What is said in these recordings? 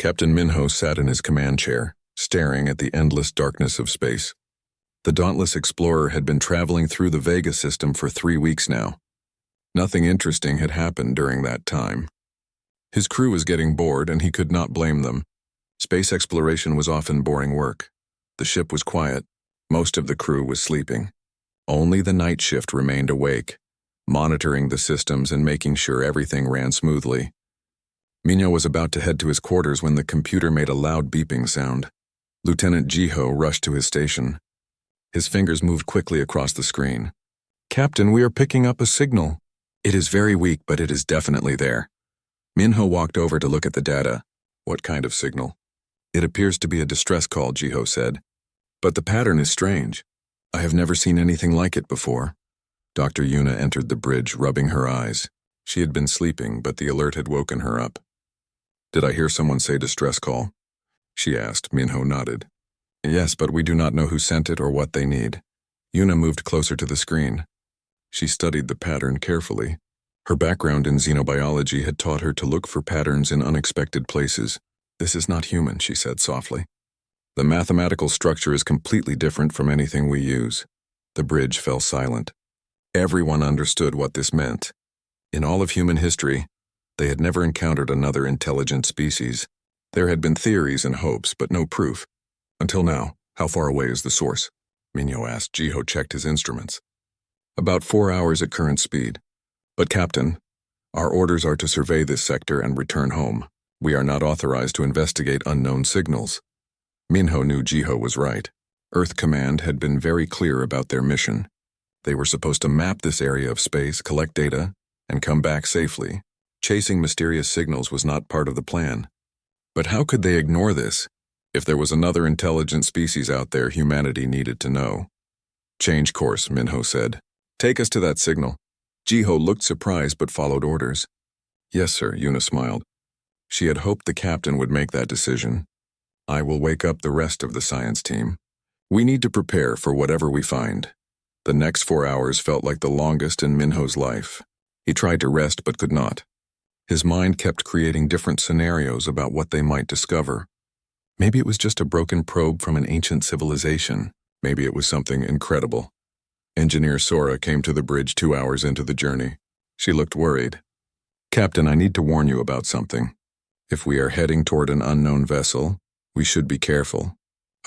Captain Minho sat in his command chair, staring at the endless darkness of space. The dauntless explorer had been traveling through the Vega system for 3 weeks now. Nothing interesting had happened during that time. His crew was getting bored, and he could not blame them. Space exploration was often boring work. The ship was quiet. Most of the crew was sleeping. Only the night shift remained awake, monitoring the systems and making sure everything ran smoothly. Minho was about to head to his quarters when the computer made a loud beeping sound. Lieutenant Jiho rushed to his station. His fingers moved quickly across the screen. "Captain, we are picking up a signal. It is very weak, but it is definitely there." Minho walked over to look at the data. "What kind of signal?" "It appears to be a distress call," Jiho said. "But the pattern is strange. I have never seen anything like it before." Dr. Yuna entered the bridge, rubbing her eyes. She had been sleeping, but the alert had woken her up. "Did I hear someone say distress call?" she asked. Minho nodded. "Yes, but we do not know who sent it or what they need." Yuna moved closer to the screen. She studied the pattern carefully. Her background in xenobiology had taught her to look for patterns in unexpected places. "This is not human," she said softly. "The mathematical structure is completely different from anything we use." The bridge fell silent. Everyone understood what this meant. In all of human history, they had never encountered another intelligent species. There had been theories and hopes, but no proof. Until now. "How far away is the source?" Minho asked. Jiho checked his instruments. "About 4 hours at current speed. But Captain, our orders are to survey this sector and return home. We are not authorized to investigate unknown signals." Minho knew Jiho was right. Earth Command had been very clear about their mission. They were supposed to map this area of space, collect data, and come back safely. Chasing mysterious signals was not part of the plan. But how could they ignore this? If there was another intelligent species out there, humanity needed to know. "Change course," Minho said. "Take us to that signal." Jiho looked surprised but followed orders. "Yes, sir," Yuna smiled. She had hoped the captain would make that decision. "I will wake up the rest of the science team. We need to prepare for whatever we find." The next 4 hours felt like the longest in Minho's life. He tried to rest but could not. His mind kept creating different scenarios about what they might discover. Maybe it was just a broken probe from an ancient civilization. Maybe it was something incredible. Engineer Sora came to the bridge 2 hours into the journey. She looked worried. "Captain, I need to warn you about something. If we are heading toward an unknown vessel, we should be careful.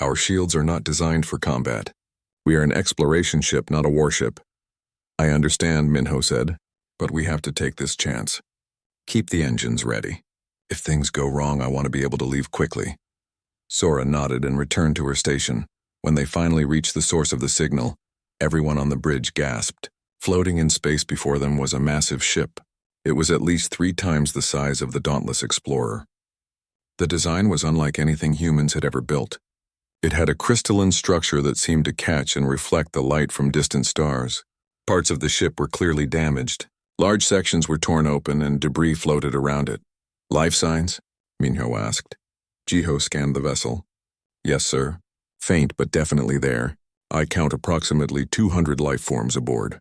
Our shields are not designed for combat. We are an exploration ship, not a warship." "I understand," Minho said, "but we have to take this chance. Keep the engines ready. If things go wrong, I want to be able to leave quickly." Sora nodded and returned to her station. When they finally reached the source of the signal, everyone on the bridge gasped. Floating in space before them was a massive ship. It was at least 3 times the size of the dauntless explorer. The design was unlike anything humans had ever built. It had a crystalline structure that seemed to catch and reflect the light from distant stars. Parts of the ship were clearly damaged. Large sections were torn open and debris floated around it. "Life signs?" Minho asked. Jiho scanned the vessel. "Yes, sir. Faint, but definitely there. I count approximately 200 life forms aboard."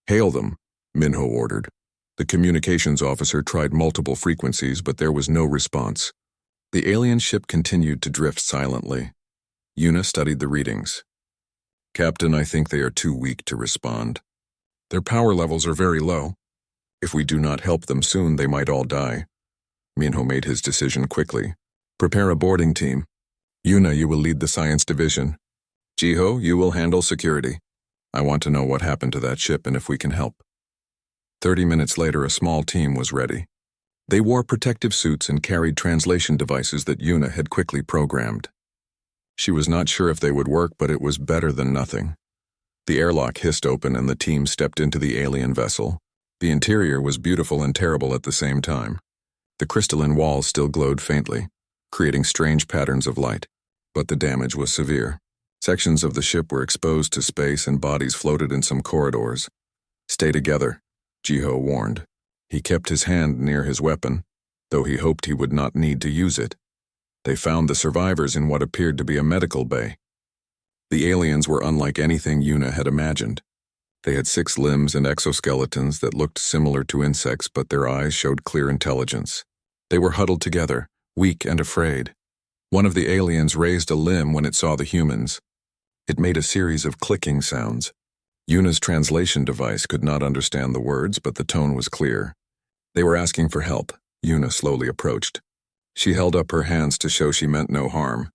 "Hail them," Minho ordered. The communications officer tried multiple frequencies, but there was no response. The alien ship continued to drift silently. Yuna studied the readings. "Captain, I think they are too weak to respond. Their power levels are very low. If we do not help them soon, they might all die." Minho made his decision quickly. "Prepare a boarding team. Yuna, you will lead the science division. Jiho, you will handle security. I want to know what happened to that ship and if we can help." 30 minutes later, a small team was ready. They wore protective suits and carried translation devices that Yuna had quickly programmed. She was not sure if they would work, but it was better than nothing. The airlock hissed open and the team stepped into the alien vessel. The interior was beautiful and terrible at the same time. The crystalline walls still glowed faintly, creating strange patterns of light, but the damage was severe. Sections of the ship were exposed to space and bodies floated in some corridors. "Stay together," Jiho warned. He kept his hand near his weapon, though he hoped he would not need to use it. They found the survivors in what appeared to be a medical bay. The aliens were unlike anything Yuna had imagined. They had 6 limbs and exoskeletons that looked similar to insects, but their eyes showed clear intelligence. They were huddled together, weak and afraid. One of the aliens raised a limb when it saw the humans. It made a series of clicking sounds. Yuna's translation device could not understand the words, but the tone was clear. They were asking for help. Yuna slowly approached. She held up her hands to show she meant no harm.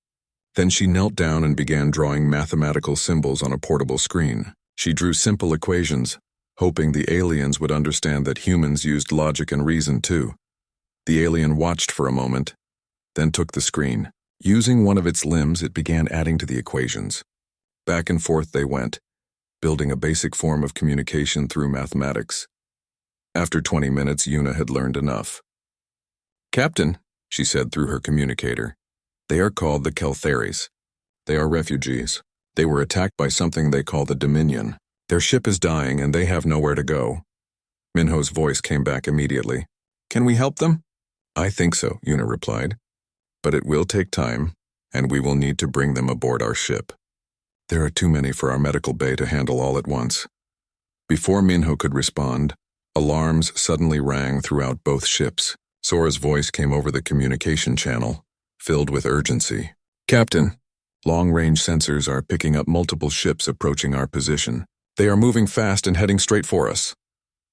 Then she knelt down and began drawing mathematical symbols on a portable screen. She drew simple equations, hoping the aliens would understand that humans used logic and reason too. The alien watched for a moment, then took the screen. Using one of its limbs, it began adding to the equations. Back and forth they went, building a basic form of communication through mathematics. After 20 minutes, Yuna had learned enough. "Captain," she said through her communicator, "they are called the Keltharies. They are refugees. They were attacked by something they call the Dominion. Their ship is dying and they have nowhere to go." Minho's voice came back immediately. "Can we help them?" "I think so," Yuna replied. "But it will take time, and we will need to bring them aboard our ship. There are too many for our medical bay to handle all at once." Before Minho could respond, alarms suddenly rang throughout both ships. Sora's voice came over the communication channel, filled with urgency. "Captain, long-range sensors are picking up multiple ships approaching our position. They are moving fast and heading straight for us.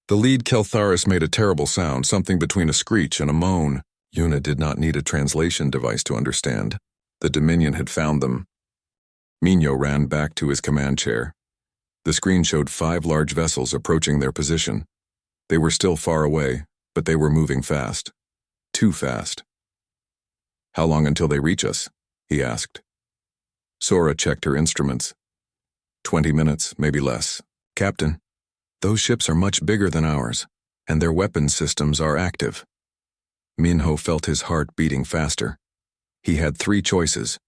The lead Keltharis made a terrible sound, something between a screech and a moan." Yuna did not need a translation device to understand. The Dominion had found them. Minho ran back to his command chair. The screen showed 5 large vessels approaching their position. They were still far away, but they were moving fast. Too fast. "How long until they reach us?" he asked. Sora checked her instruments. 20 minutes, maybe less. "Captain, those ships are much bigger than ours, and their weapons systems are active." Minho felt his heart beating faster. He had 3 choices.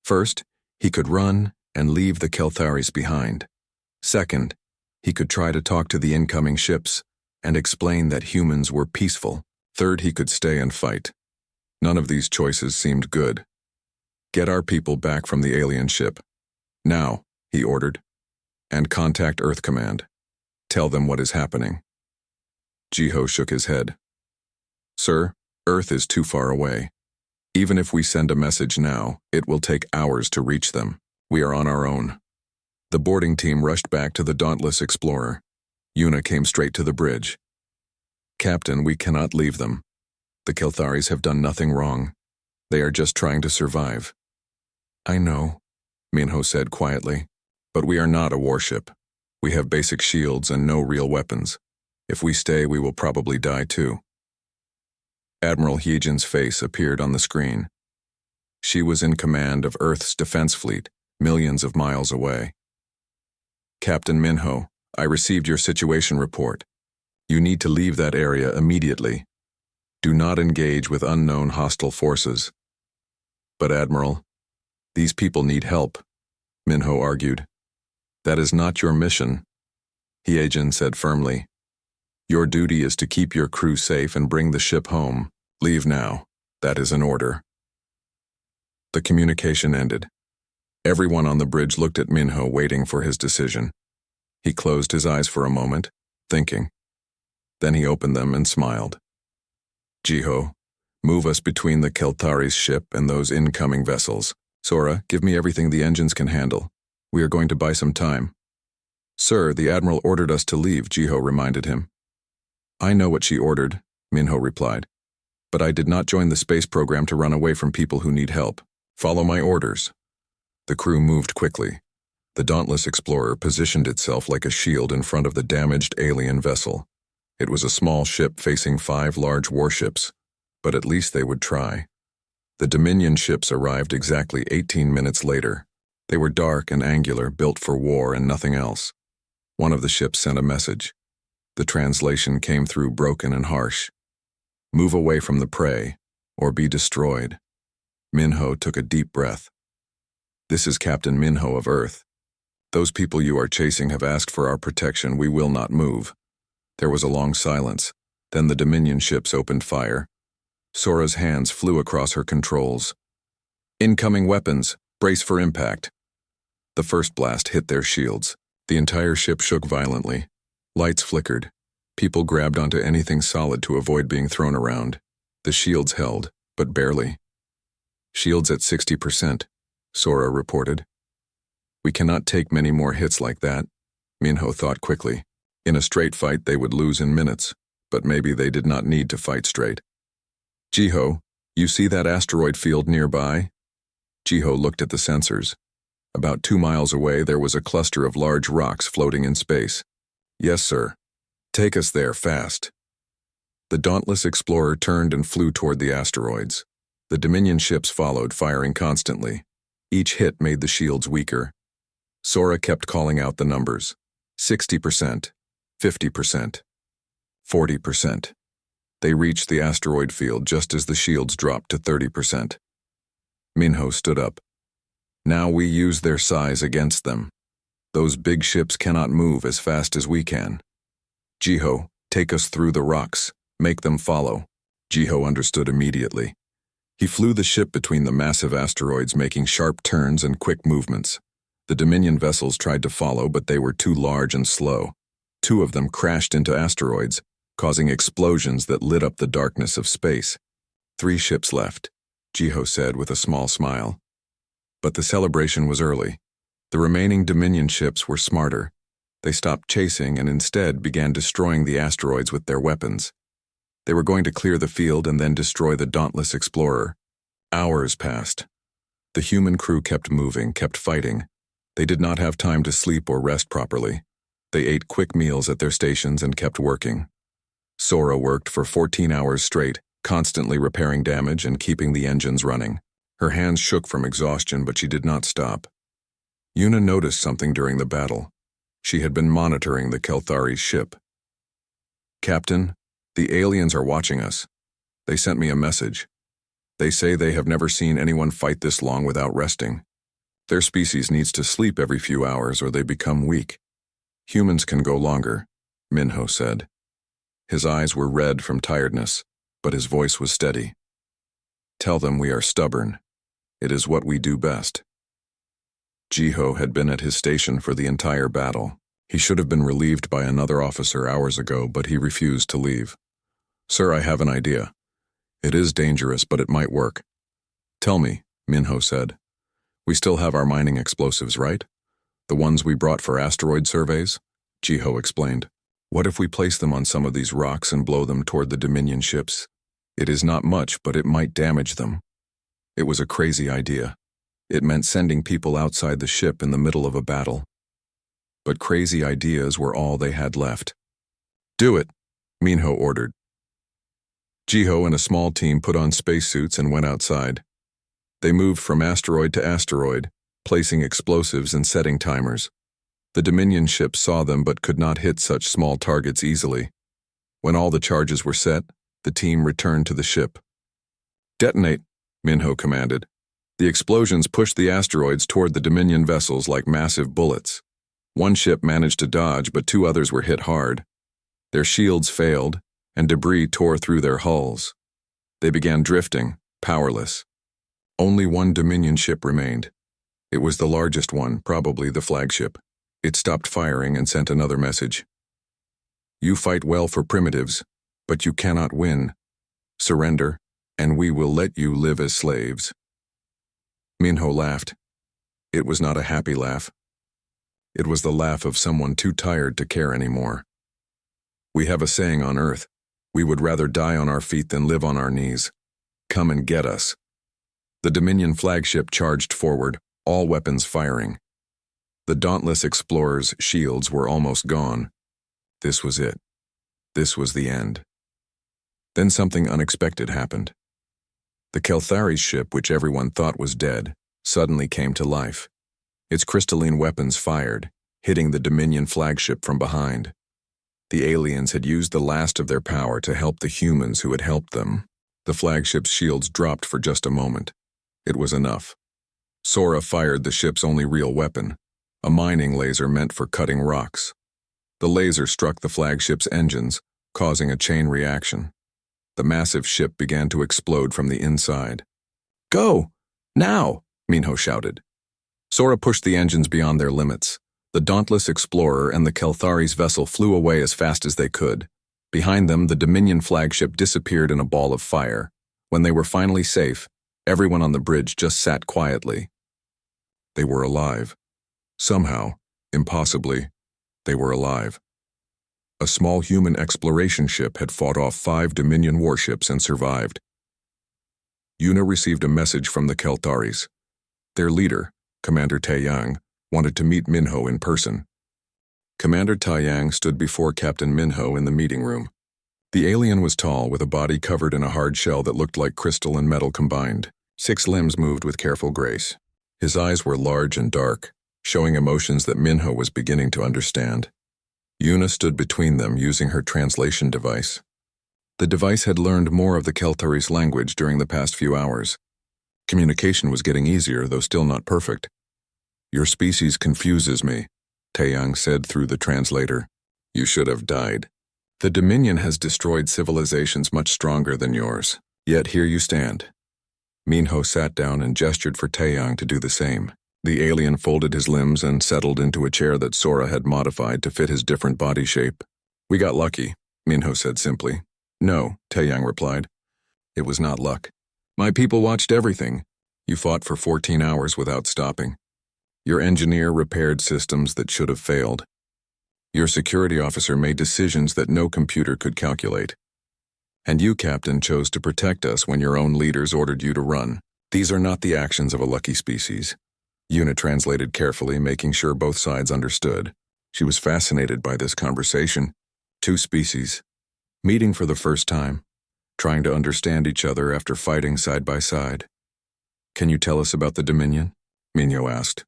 First, he could run and leave the Keltharis behind. Second, he could try to talk to the incoming ships and explain that humans were peaceful. Third, he could stay and fight. None of these choices seemed good. "Get our people back from the alien ship. Now," he ordered. "And contact Earth Command. Tell them what is happening." Jiho shook his head. "Sir, Earth is too far away. Even if we send a message now, it will take hours to reach them. We are on our own." The boarding team rushed back to the Dauntless Explorer. Yuna came straight to the bridge. "Captain, we cannot leave them. The Keltharis have done nothing wrong. They are just trying to survive." "I know," Minho said quietly, "but we are not a warship. We have basic shields and no real weapons. If we stay, we will probably die too." Admiral Hyejin's face appeared on the screen. She was in command of Earth's defense fleet, millions of miles away. "Captain Minho, I received your situation report. You need to leave that area immediately. Do not engage with unknown hostile forces." "But Admiral, these people need help," Minho argued. "That is not your mission," Hyejin said firmly. "Your duty is to keep your crew safe and bring the ship home. Leave now. That is an order." The communication ended. Everyone on the bridge looked at Minho, waiting for his decision. He closed his eyes for a moment, thinking. Then he opened them and smiled. "Jiho, move us between the Keltharis ship and those incoming vessels. Sora, give me everything the engines can handle. We are going to buy some time." "Sir, the Admiral ordered us to leave," Jiho reminded him. "I know what she ordered," Minho replied. "But I did not join the space program to run away from people who need help. Follow my orders." The crew moved quickly. The Dauntless Explorer positioned itself like a shield in front of the damaged alien vessel. It was a small ship facing 5 large warships, but at least they would try. The Dominion ships arrived exactly 18 minutes later. They were dark and angular, built for war and nothing else. One of the ships sent a message. The translation came through broken and harsh. "Move away from the prey, or be destroyed." Minho took a deep breath. "This is Captain Minho of Earth. Those people you are chasing have asked for our protection. We will not move." There was a long silence. Then the Dominion ships opened fire. Sora's hands flew across her controls. "Incoming weapons. Brace for impact." The first blast hit their shields. The entire ship shook violently. Lights flickered. People grabbed onto anything solid to avoid being thrown around. The shields held. but barely. Shields at 60%, Sora reported. We cannot take many more hits like that, Minho thought quickly. In a straight fight, they would lose in minutes, but maybe they did not need to fight straight. Jiho, you see that asteroid field nearby? Jiho looked at the sensors. About 2 miles away, there was a cluster of large rocks floating in space. Yes, sir. Take us there fast. The dauntless explorer turned and flew toward the asteroids. The Dominion ships followed, firing constantly. Each hit made the shields weaker. Sora kept calling out the numbers. 60%, 50%, 40%. They reached the asteroid field just as the shields dropped to 30%. Minho stood up. Now we use their size against them. Those big ships cannot move as fast as we can. Jiho, take us through the rocks. Make them follow. Jiho understood immediately. He flew the ship between the massive asteroids, making sharp turns and quick movements. The Dominion vessels tried to follow, but they were too large and slow. 2 of them crashed into asteroids, causing explosions that lit up the darkness of space. 3 ships left, Jiho said with a small smile. But the celebration was early. The remaining Dominion ships were smarter. They stopped chasing and instead began destroying the asteroids with their weapons. They were going to clear the field and then destroy the dauntless explorer. Hours passed. The human crew kept moving, kept fighting. They did not have time to sleep or rest properly. They ate quick meals at their stations and kept working. Sora worked for 14 hours straight, constantly repairing damage and keeping the engines running. Her hands shook from exhaustion, but she did not stop. Yuna noticed something during the battle. She had been monitoring the Kelthari's ship. Captain, the aliens are watching us. They sent me a message. They say they have never seen anyone fight this long without resting. Their species needs to sleep every few hours or they become weak. Humans can go longer, Minho said. His eyes were red from tiredness, but his voice was steady. Tell them we are stubborn. It is what we do best. Jiho had been at his station for the entire battle. He should have been relieved by another officer hours ago, but he refused to leave. Sir, I have an idea. It is dangerous, but it might work. Tell me, Minho said. We still have our mining explosives, right? The ones we brought for asteroid surveys? Jiho explained. What if we place them on some of these rocks and blow them toward the Dominion ships? It is not much, but it might damage them. It was a crazy idea. It meant sending people outside the ship in the middle of a battle. But crazy ideas were all they had left. Do it, Minho ordered. Jiho and a small team put on spacesuits and went outside. They moved from asteroid to asteroid, placing explosives and setting timers. The Dominion ships saw them but could not hit such small targets easily. When all the charges were set, the team returned to the ship. Detonate, Minho commanded. The explosions pushed the asteroids toward the Dominion vessels like massive bullets. One ship managed to dodge, but 2 others were hit hard. Their shields failed, and debris tore through their hulls. They began drifting, powerless. Only one Dominion ship remained. It was the largest one, probably the flagship. It stopped firing and sent another message. You fight well for primitives, but you cannot win. Surrender, and we will let you live as slaves. Minho laughed. It was not a happy laugh. It was the laugh of someone too tired to care anymore. We have a saying on Earth, we would rather die on our feet than live on our knees. Come and get us. The Dominion flagship charged forward, all weapons firing. The dauntless explorers' shields were almost gone. This was it. This was the end. Then something unexpected happened. The Kelthari's ship, which everyone thought was dead, suddenly came to life. Its crystalline weapons fired, hitting the Dominion flagship from behind. The aliens had used the last of their power to help the humans who had helped them. The flagship's shields dropped for just a moment. It was enough. Sora fired the ship's only real weapon, a mining laser meant for cutting rocks. The laser struck the flagship's engines, causing a chain reaction. The massive ship began to explode from the inside. Go! Now! Minho shouted. Sora pushed the engines beyond their limits. The dauntless explorer and the Kelthari's vessel flew away as fast as they could. Behind them, the Dominion flagship disappeared in a ball of fire, When they were finally safe, everyone on the bridge just sat quietly. They were alive. Somehow, impossibly, they were alive. A small human exploration ship had fought off 5 Dominion warships and survived. Yuna received a message from the Keltaris. Their leader, Commander Taeyang, wanted to meet Minho in person. Commander Taeyang stood before Captain Minho in the meeting room. The alien was tall, with a body covered in a hard shell that looked like crystal and metal combined. 6 limbs moved with careful grace. His eyes were large and dark, showing emotions that Minho was beginning to understand. Yuna stood between them using her translation device. The device had learned more of the Keltaris language during the past few hours. Communication was getting easier, though still not perfect. "Your species confuses me," Taeyang said through the translator. "You should have died. The Dominion has destroyed civilizations much stronger than yours, yet here you stand." Minho sat down and gestured for Taeyang to do the same. The alien folded his limbs and settled into a chair that Sora had modified to fit his different body shape. "We got lucky," Minho said simply. "No," Taeyang replied. "It was not luck. My people watched everything. You fought for 14 hours without stopping. Your engineer repaired systems that should have failed. Your security officer made decisions that no computer could calculate. And you, Captain, chose to protect us when your own leaders ordered you to run. These are not the actions of a lucky species." Yuna translated carefully, making sure both sides understood. She was fascinated by this conversation. 2 species, meeting for the first time, trying to understand each other after fighting side by side. "Can you tell us about the Dominion?" Minho asked.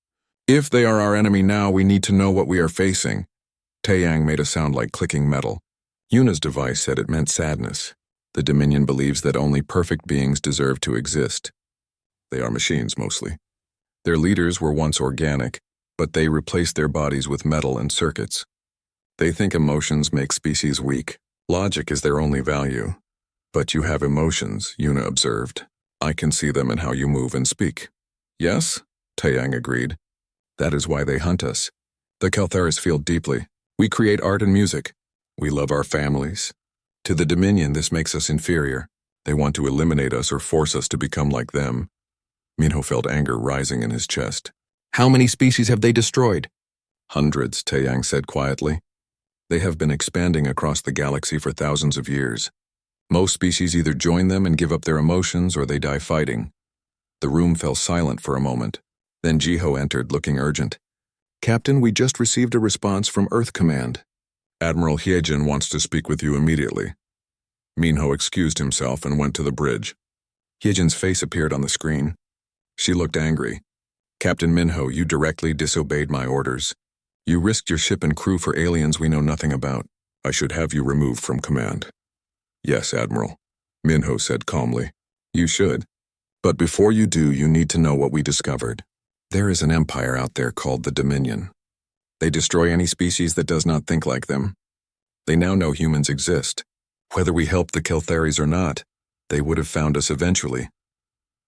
"If they are our enemy now, we need to know what we are facing." Taeyang made a sound like clicking metal. Yuna's device said it meant sadness. The Dominion believes that only perfect beings deserve to exist. They are machines, mostly. Their leaders were once organic, but they replaced their bodies with metal and circuits. They think emotions make species weak. Logic is their only value. "But you have emotions," Yuna observed. "I can see them in how you move and speak." "Yes," Taeyang agreed. "That is why they hunt us. The Keltharis feel deeply. We create art and music. We love our families. To the Dominion, this makes us inferior. They want to eliminate us or force us to become like them." Minho felt anger rising in his chest. "How many species have they destroyed?" "Hundreds," Taeyang said quietly. "They have been expanding across the galaxy for thousands of years. Most species either join them and give up their emotions, or they die fighting." The room fell silent for a moment. Then Jiho entered, looking urgent. "Captain, we just received a response from Earth Command. Admiral Hyejin wants to speak with you immediately." Minho excused himself and went to the bridge. Hyejin's face appeared on the screen. She looked angry. "Captain Minho, you directly disobeyed my orders. You risked your ship and crew for aliens we know nothing about. I should have you removed from command." "Yes, Admiral," Minho said calmly. "You should. But before you do, you need to know what we discovered. There is an empire out there called the Dominion. They destroy any species that does not think like them. They now know humans exist. Whether we help the Keltharis or not, they would have found us eventually."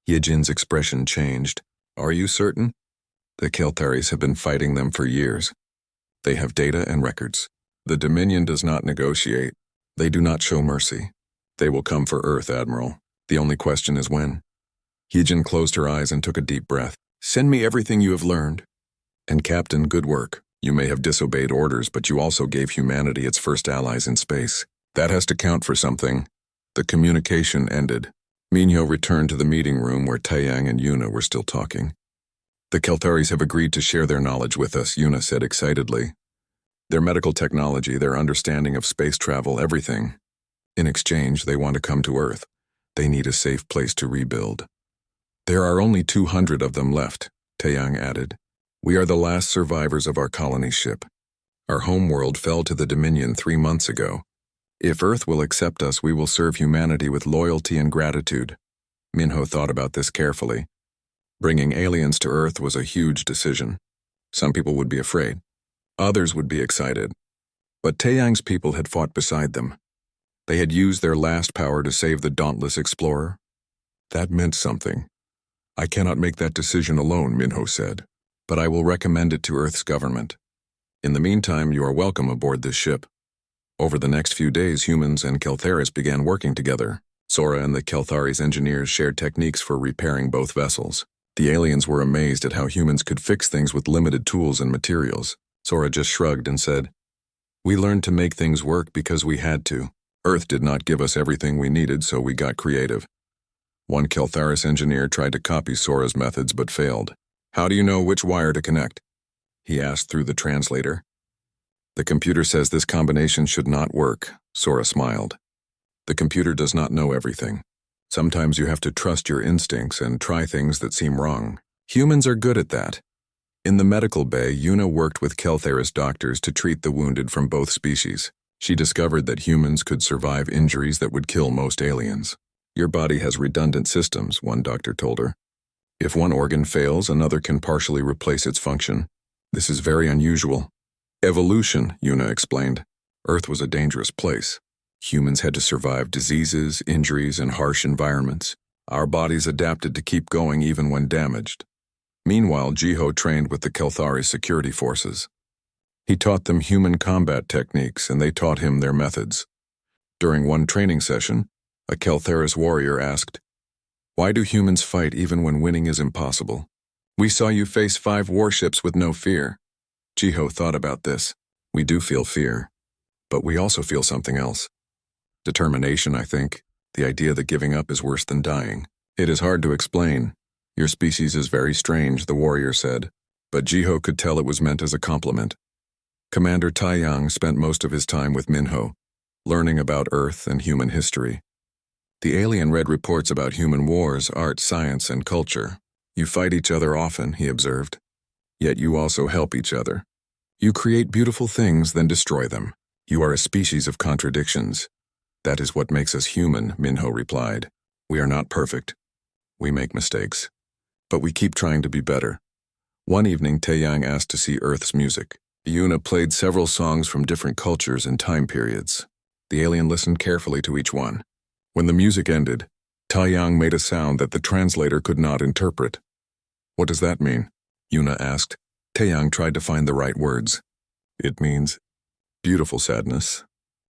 Hyejin's expression changed. "Are you certain?" "The Keltharis have been fighting them for years. They have data and records. The Dominion does not negotiate. They do not show mercy. They will come for Earth, Admiral. The only question is when." Hyejin closed her eyes and took a deep breath. "Send me everything you have learned. And Captain, good work. You may have disobeyed orders, but you also gave humanity its first allies in space. That has to count for something." The communication ended. Minho returned to the meeting room where Taeyang and Yuna were still talking. "The Keltharis have agreed to share their knowledge with us," Yuna said excitedly. "Their medical technology, their understanding of space travel, everything. In exchange, they want to come to Earth. They need a safe place to rebuild. There are only 200 of them left," Taeyang added. "We are the last survivors of our colony ship. Our homeworld fell to the Dominion 3 months ago. If Earth will accept us, we will serve humanity with loyalty and gratitude." Minho thought about this carefully. Bringing aliens to Earth was a huge decision. Some people would be afraid. Others would be excited. But Taeyang's people had fought beside them. They had used their last power to save the dauntless explorer. That meant something. "I cannot make that decision alone," Minho said, "but I will recommend it to Earth's government. In the meantime, you are welcome aboard this ship." Over the next few days, humans and Keltharis began working together. Sora and the Kelthari's engineers shared techniques for repairing both vessels. The aliens were amazed at how humans could fix things with limited tools and materials. Sora just shrugged and said, "We learned to make things work because we had to. Earth did not give us everything we needed, so we got creative." One Keltharis engineer tried to copy Sora's methods but failed. "How do you know which wire to connect?" he asked through the translator. "The computer says this combination should not work," Sora smiled. "The computer does not know everything. Sometimes you have to trust your instincts and try things that seem wrong. Humans are good at that." In the medical bay, Yuna worked with Keltharis doctors to treat the wounded from both species. She discovered that humans could survive injuries that would kill most aliens. "Your body has redundant systems," one doctor told her. "If one organ fails, another can partially replace its function. This is very unusual." "Evolution," Yuna explained. "Earth was a dangerous place. Humans had to survive diseases, injuries, and harsh environments. Our bodies adapted to keep going even when damaged." Meanwhile, Jiho trained with the Kelthari security forces. He taught them human combat techniques, and they taught him their methods. During one training session, a Keltharis warrior asked, "Why do humans fight even when winning is impossible? We saw you face 5 warships with no fear." Jiho thought about this. "We do feel fear, but we also feel something else. Determination, I think. The idea that giving up is worse than dying. It is hard to explain. Your species is very strange," the warrior said, but Jiho could tell it was meant as a compliment. Commander Taiyang spent most of his time with Minho, learning about Earth and human history. The alien read reports about human wars, art, science, and culture. "You fight each other often," he observed. "Yet you also help each other. You create beautiful things, then destroy them. You are a species of contradictions." "That is what makes us human," Minho replied. "We are not perfect. We make mistakes. But we keep trying to be better." One evening, Taeyang asked to see Earth's music. Yuna played several songs from different cultures and time periods. The alien listened carefully to each one. When the music ended, Taeyang made a sound that the translator could not interpret. "What does that mean?" Yuna asked. Taeyang tried to find the right words. "It means beautiful sadness.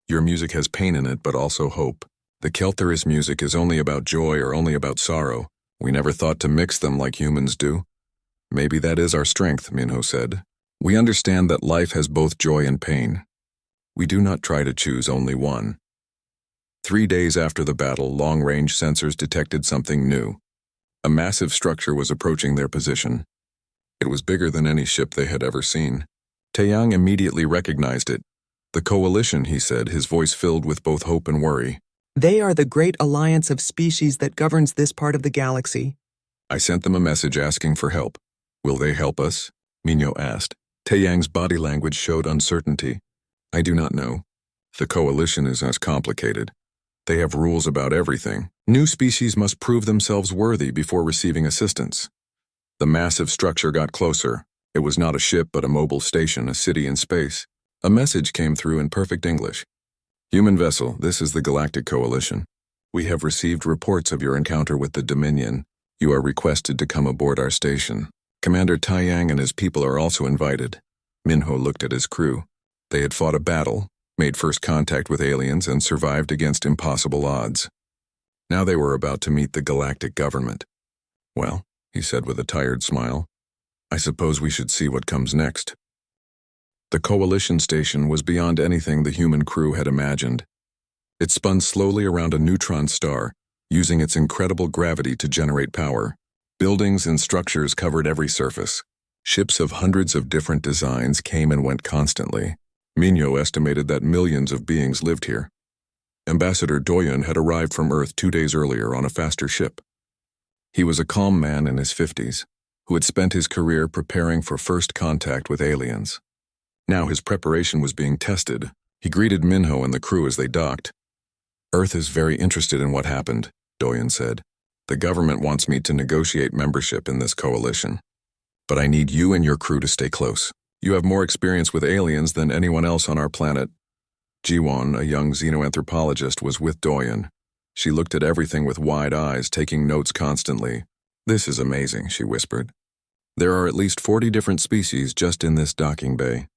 Your music has pain in it, but also hope. The Keltharis music is only about joy or only about sorrow. We never thought to mix them like humans do." "Maybe that is our strength," Minho said. "We understand that life has both joy and pain. We do not try to choose only one." 3 days after the battle, long-range sensors detected something new. A massive structure was approaching their position. It was bigger than any ship they had ever seen. Taeyang immediately recognized it. "The Coalition," he said, his voice filled with both hope and worry. "They are the great alliance of species that governs this part of the galaxy." "I sent them a message asking for help. Will they help us?" Minho asked. Taeyang's body language showed uncertainty. "I do not know. The Coalition is as complicated. They have rules about everything. New species must prove themselves worthy before receiving assistance." The massive structure got closer. It was not a ship but a mobile station, a city in space. A message came through in perfect English. "Human vessel, this is the Galactic Coalition. We have received reports of your encounter with the Dominion. You are requested to come aboard our station. Commander Taeyang and his people are also invited." Minho looked at his crew. They had fought a battle, made first contact with aliens, and survived against impossible odds. Now they were about to meet the galactic government. "Well," he said with a tired smile, "I suppose we should see what comes next." The Coalition station was beyond anything the human crew had imagined. It spun slowly around a neutron star, using its incredible gravity to generate power. Buildings and structures covered every surface. Ships of hundreds of different designs came and went constantly. Minho estimated that millions of beings lived here. Ambassador Doyen had arrived from Earth 2 days earlier on a faster ship. He was a calm man in his 50s, who had spent his career preparing for first contact with aliens. Now his preparation was being tested. He greeted Minho and the crew as they docked. "Earth is very interested in what happened," Doyen said. "The government wants me to negotiate membership in this coalition. But I need you and your crew to stay close. You have more experience with aliens than anyone else on our planet." Jiwon, a young xenoanthropologist, was with Doyen. She looked at everything with wide eyes, taking notes constantly. "This is amazing," she whispered. "There are at least 40 different species just in this docking bay.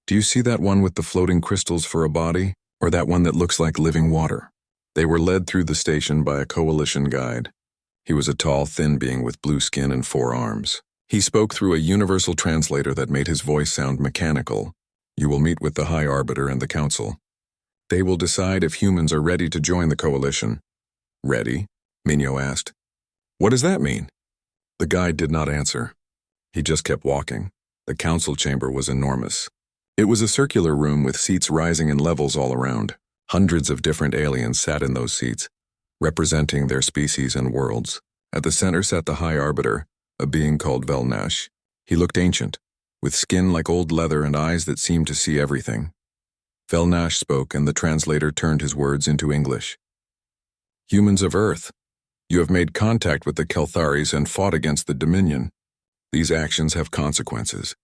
Do you see that one with the floating crystals for a body, or that one that looks like living water? They were led through the station by a coalition guide. He was a tall, thin being with blue skin and 4 arms. He spoke through a universal translator that made his voice sound mechanical. You will meet with the High Arbiter and the Council. They will decide if humans are ready to join the coalition. Ready? Minho asked. What does that mean? The guide did not answer. He just kept walking. The council chamber was enormous. It was a circular room with seats rising in levels all around. Hundreds of different aliens sat in those seats, representing their species and worlds. At the center sat the High Arbiter, a being called Velnash. He looked ancient, with skin like old leather and eyes that seemed to see everything. Velnash spoke, and the translator turned his words into English. Humans of Earth, you have made contact with the Keltharis and fought against the Dominion. These actions have consequences.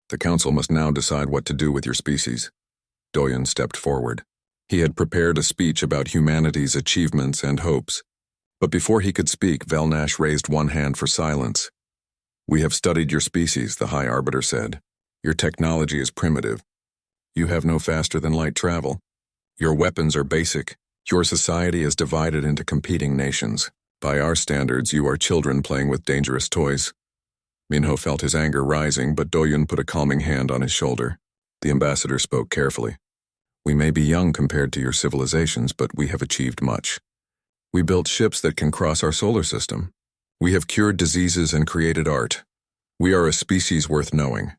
The Council must now decide what to do with your species. Doyen stepped forward. He had prepared a speech about humanity's achievements and hopes. But before he could speak, Velnash raised one hand for silence. We have studied your species, the High Arbiter said. Your technology is primitive. You have no faster-than-light travel. Your weapons are basic. Your society is divided into competing nations. By our standards, you are children playing with dangerous toys. Minho felt his anger rising, but Doyen put a calming hand on his shoulder. The ambassador spoke carefully. We may be young compared to your civilizations, but we have achieved much. We built ships that can cross our solar system. We have cured diseases and created art. We are a species worth knowing.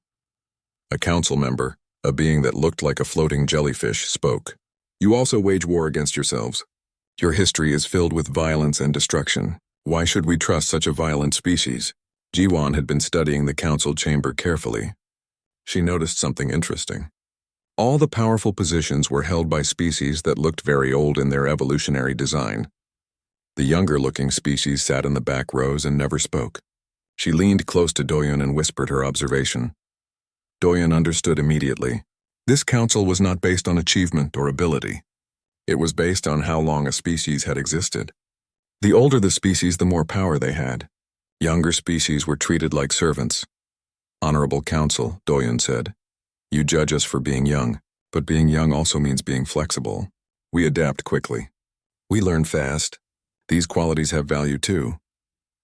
A council member, a being that looked like a floating jellyfish, spoke. You also wage war against yourselves. Your history is filled with violence and destruction. Why should we trust such a violent species? Jiwan had been studying the council chamber carefully. She noticed something interesting. All the powerful positions were held by species that looked very old in their evolutionary design. The younger-looking species sat in the back rows and never spoke. She leaned close to Doyen and whispered her observation. Doyen understood immediately. This council was not based on achievement or ability. It was based on how long a species had existed. The older the species, the more power they had. Younger species were treated like servants. Honorable Council, Doyen said. You judge us for being young, but being young also means being flexible. We adapt quickly. We learn fast. These qualities have value too.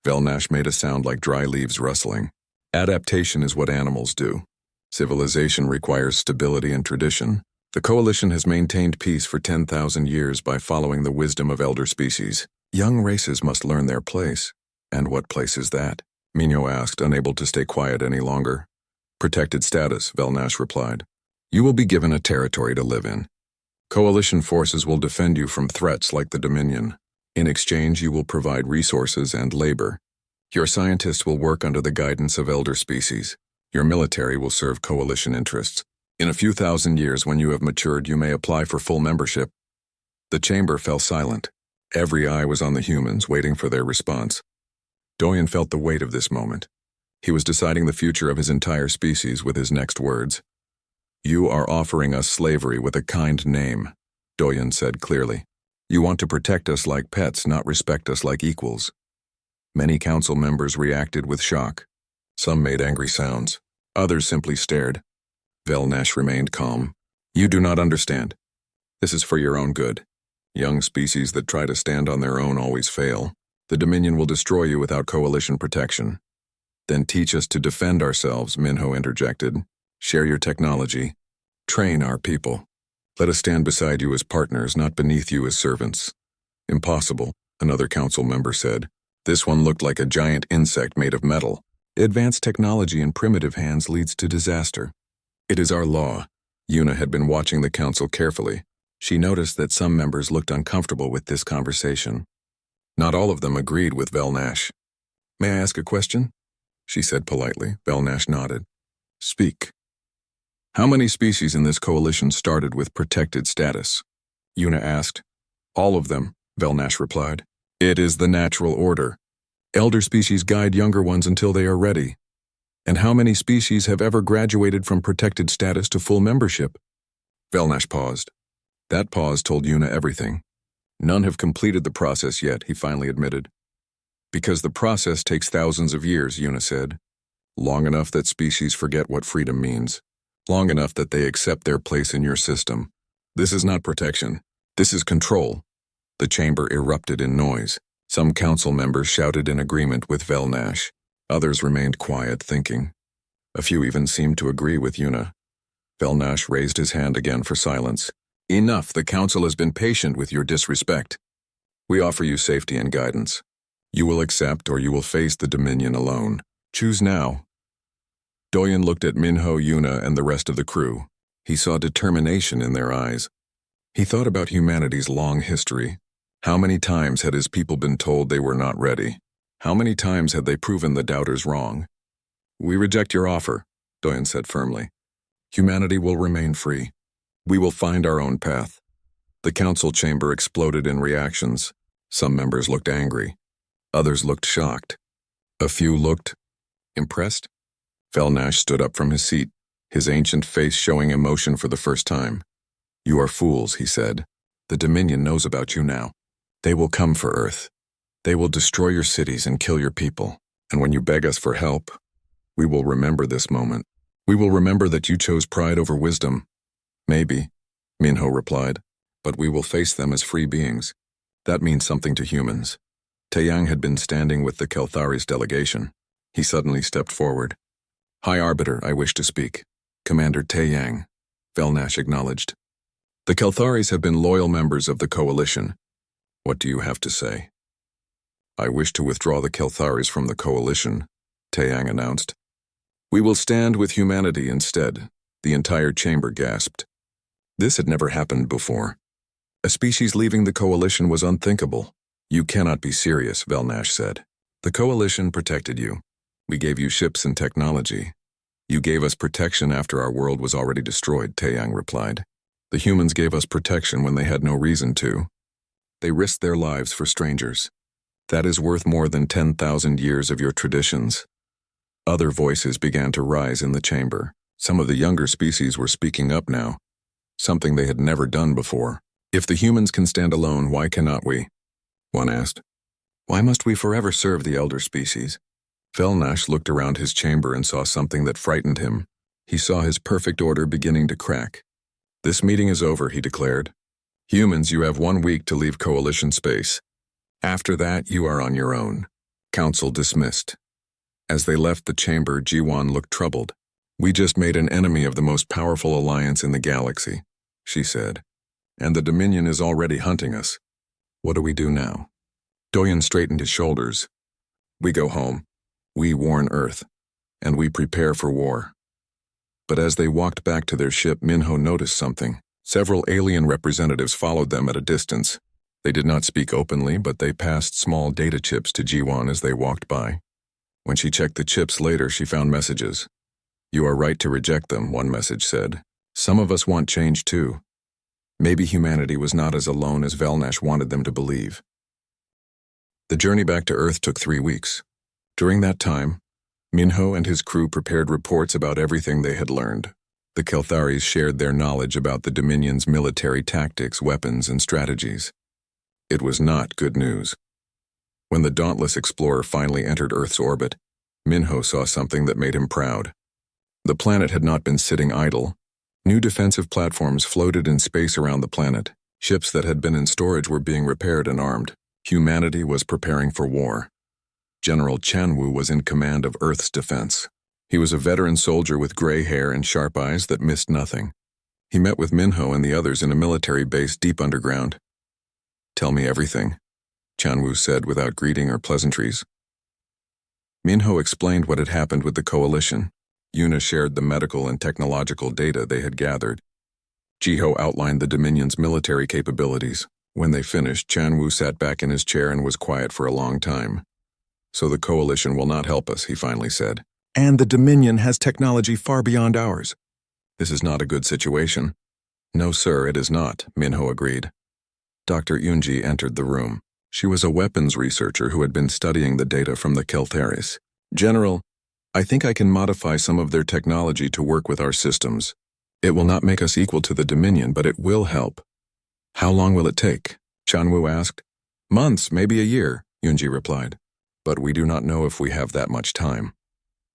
Velnash made a sound like dry leaves rustling. Adaptation is what animals do. Civilization requires stability and tradition. The coalition has maintained peace for 10,000 years by following the wisdom of elder species. Young races must learn their place. And what place is that? Minho asked, unable to stay quiet any longer. Protected status, Velnash replied. You will be given a territory to live in. Coalition forces will defend you from threats like the Dominion. In exchange, you will provide resources and labor. Your scientists will work under the guidance of elder species. Your military will serve coalition interests. In a few thousand years, when you have matured, you may apply for full membership. The chamber fell silent. Every eye was on the humans, waiting for their response. Doyen felt the weight of this moment. He was deciding the future of his entire species with his next words. You are offering us slavery with a kind name, Doyen said clearly. You want to protect us like pets, not respect us like equals. Many council members reacted with shock. Some made angry sounds. Others simply stared. Velnash remained calm. You do not understand. This is for your own good. Young species that try to stand on their own always fail. The Dominion will destroy you without coalition protection. Then teach us to defend ourselves, Minho interjected. Share your technology. Train our people. Let us stand beside you as partners, not beneath you as servants. Impossible, another council member said. This one looked like a giant insect made of metal. Advanced technology in primitive hands leads to disaster. It is our law. Yuna had been watching the council carefully. She noticed that some members looked uncomfortable with this conversation. Not all of them agreed with Velnash. May I ask a question? She said politely. Velnash nodded. Speak. How many species in this coalition started with protected status? Yuna asked. All of them, Velnash replied. It is the natural order. Elder species guide younger ones until they are ready. And how many species have ever graduated from protected status to full membership? Velnash paused. That pause told Yuna everything. None have completed the process yet, he finally admitted. Because the process takes thousands of years, Yuna said. Long enough that species forget what freedom means. Long enough that they accept their place in your system. This is not protection. This is control. The chamber erupted in noise. Some council members shouted in agreement with Velnash. Others remained quiet, thinking. A few even seemed to agree with Yuna. Velnash raised his hand again for silence. Enough, the council has been patient with your disrespect. We offer you safety and guidance. You will accept or you will face the Dominion alone. Choose now. Doyen looked at Minho, Yuna, and the rest of the crew. He saw determination in their eyes. He thought about humanity's long history. How many times had his people been told they were not ready? How many times had they proven the doubters wrong? We reject your offer, Doyen said firmly. Humanity will remain free. We will find our own path. The council chamber exploded in reactions. Some members looked angry. Others looked shocked. A few looked impressed. Velnash stood up from his seat, his ancient face showing emotion for the first time. You are fools, he said. The Dominion knows about you now. They will come for Earth. They will destroy your cities and kill your people. And when you beg us for help, we will remember this moment. We will remember that you chose pride over wisdom. Maybe, Minho replied, but we will face them as free beings. That means something to humans. Taeyang had been standing with the Keltharis delegation. He suddenly stepped forward. High Arbiter, I wish to speak. Commander Taeyang, Velnash acknowledged. The Keltharis have been loyal members of the Coalition. What do you have to say? I wish to withdraw the Keltharis from the Coalition, Taeyang announced. We will stand with humanity instead, the entire chamber gasped. This had never happened before. A species leaving the Coalition was unthinkable. You cannot be serious, Velnash said. The Coalition protected you. We gave you ships and technology. You gave us protection after our world was already destroyed, Taeyang replied. The humans gave us protection when they had no reason to. They risked their lives for strangers. That is worth more than 10,000 years of your traditions. Other voices began to rise in the chamber. Some of the younger species were speaking up now, something they had never done before. If the humans can stand alone, why cannot we? One asked. Why must we forever serve the elder species? Velnash looked around his chamber and saw something that frightened him. He saw his perfect order beginning to crack. This meeting is over, he declared. Humans, you have 1 week to leave Coalition space. After that, you are on your own. Council dismissed. As they left the chamber, Jiwan looked troubled. We just made an enemy of the most powerful alliance in the galaxy, she said. And the Dominion is already hunting us. What do we do now? Doyen straightened his shoulders. We go home. We warn Earth. And we prepare for war. But as they walked back to their ship, Minho noticed something. Several alien representatives followed them at a distance. They did not speak openly, but they passed small data chips to Jiwan as they walked by. When she checked the chips later, she found messages. You are right to reject them, one message said. Some of us want change too. Maybe humanity was not as alone as Velnash wanted them to believe. The journey back to Earth took 3 weeks. During that time, Minho and his crew prepared reports about everything they had learned. The Keltharis shared their knowledge about the Dominion's military tactics, weapons, and strategies. It was not good news. When the dauntless explorer finally entered Earth's orbit, Minho saw something that made him proud. The planet had not been sitting idle. New defensive platforms floated in space around the planet. Ships that had been in storage were being repaired and armed. Humanity was preparing for war. General Chanwu was in command of Earth's defense. He was a veteran soldier with gray hair and sharp eyes that missed nothing. He met with Minho and the others in a military base deep underground. Tell me everything, Chanwu said without greeting or pleasantries. Minho explained what had happened with the Coalition. Yuna shared the medical and technological data they had gathered. Jiho outlined the Dominion's military capabilities. When they finished, Chanwu sat back in his chair and was quiet for a long time. So the Coalition will not help us, he finally said. And the Dominion has technology far beyond ours. This is not a good situation. No, sir, it is not, Minho agreed. Dr. Yunji entered the room. She was a weapons researcher who had been studying the data from the Keltharis. General, I think I can modify some of their technology to work with our systems. It will not make us equal to the Dominion, but it will help. How long will it take? Chanwu asked. Months, maybe a year, Yunji replied. But we do not know if we have that much time.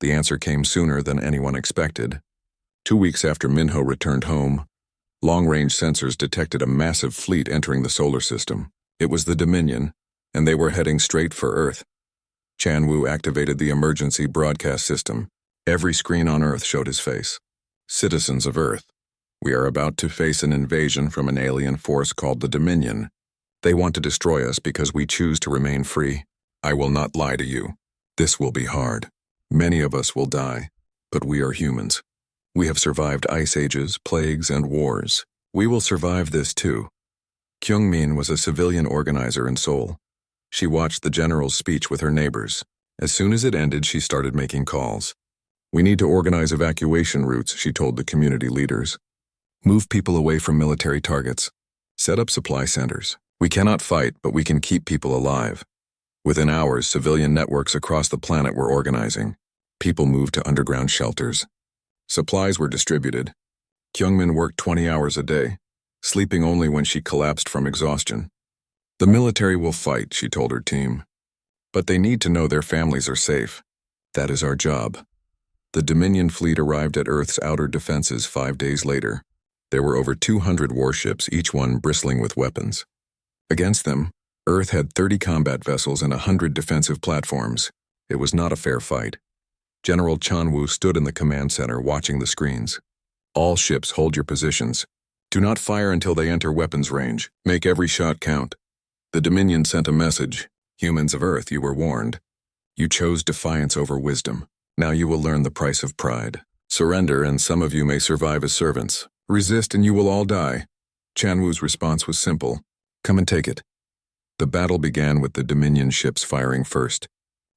The answer came sooner than anyone expected. 2 weeks after Minho returned home, long-range sensors detected a massive fleet entering the solar system. It was the Dominion, and they were heading straight for Earth. Chanwu activated the emergency broadcast system. Every screen on Earth showed his face. Citizens of Earth, we are about to face an invasion from an alien force called the Dominion. They want to destroy us because we choose to remain free. I will not lie to you. This will be hard. Many of us will die, but we are humans. We have survived ice ages, plagues, and wars. We will survive this too. Kyungmin was a civilian organizer in Seoul. She watched the general's speech with her neighbors. As soon as it ended, she started making calls. We need to organize evacuation routes, she told the community leaders. Move people away from military targets. Set up supply centers. We cannot fight, but we can keep people alive. Within hours, civilian networks across the planet were organizing. People moved to underground shelters. Supplies were distributed. Kyungmin worked 20 hours a day, sleeping only when she collapsed from exhaustion. The military will fight, she told her team. But they need to know their families are safe. That is our job. The Dominion fleet arrived at Earth's outer defenses 5 days later. There were over 200 warships, each one bristling with weapons. Against them, Earth had 30 combat vessels and 100 defensive platforms. It was not a fair fight. General Chanwu stood in the command center watching the screens. All ships, hold your positions. Do not fire until they enter weapons range. Make every shot count. The Dominion sent a message. Humans of Earth, you were warned. You chose defiance over wisdom. Now you will learn the price of pride. Surrender and some of you may survive as servants. Resist and you will all die. Chanwu's response was simple. Come and take it. The battle began with the Dominion ships firing first.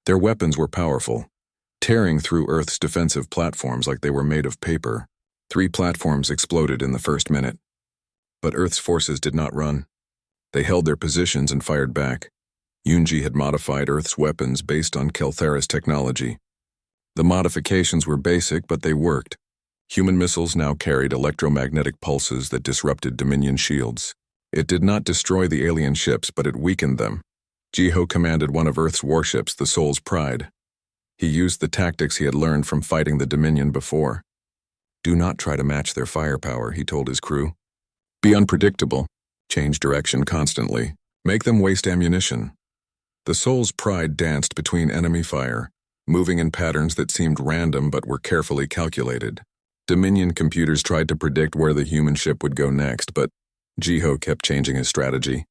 Their weapons were powerful, tearing through Earth's defensive platforms like they were made of paper. 3 platforms exploded in the first minute. But Earth's forces did not run. They held their positions and fired back. Yunji had modified Earth's weapons based on Kelthera's technology. The modifications were basic, but they worked. Human missiles now carried electromagnetic pulses that disrupted Dominion shields. It did not destroy the alien ships, but it weakened them. Jiho commanded one of Earth's warships, the Soul's Pride. He used the tactics he had learned from fighting the Dominion before. Do not try to match their firepower, he told his crew. Be unpredictable. Change direction constantly. Make them waste ammunition. The Soul's Pride danced between enemy fire, moving in patterns that seemed random but were carefully calculated. Dominion computers tried to predict where the human ship would go next, but Jiho kept changing his strategy.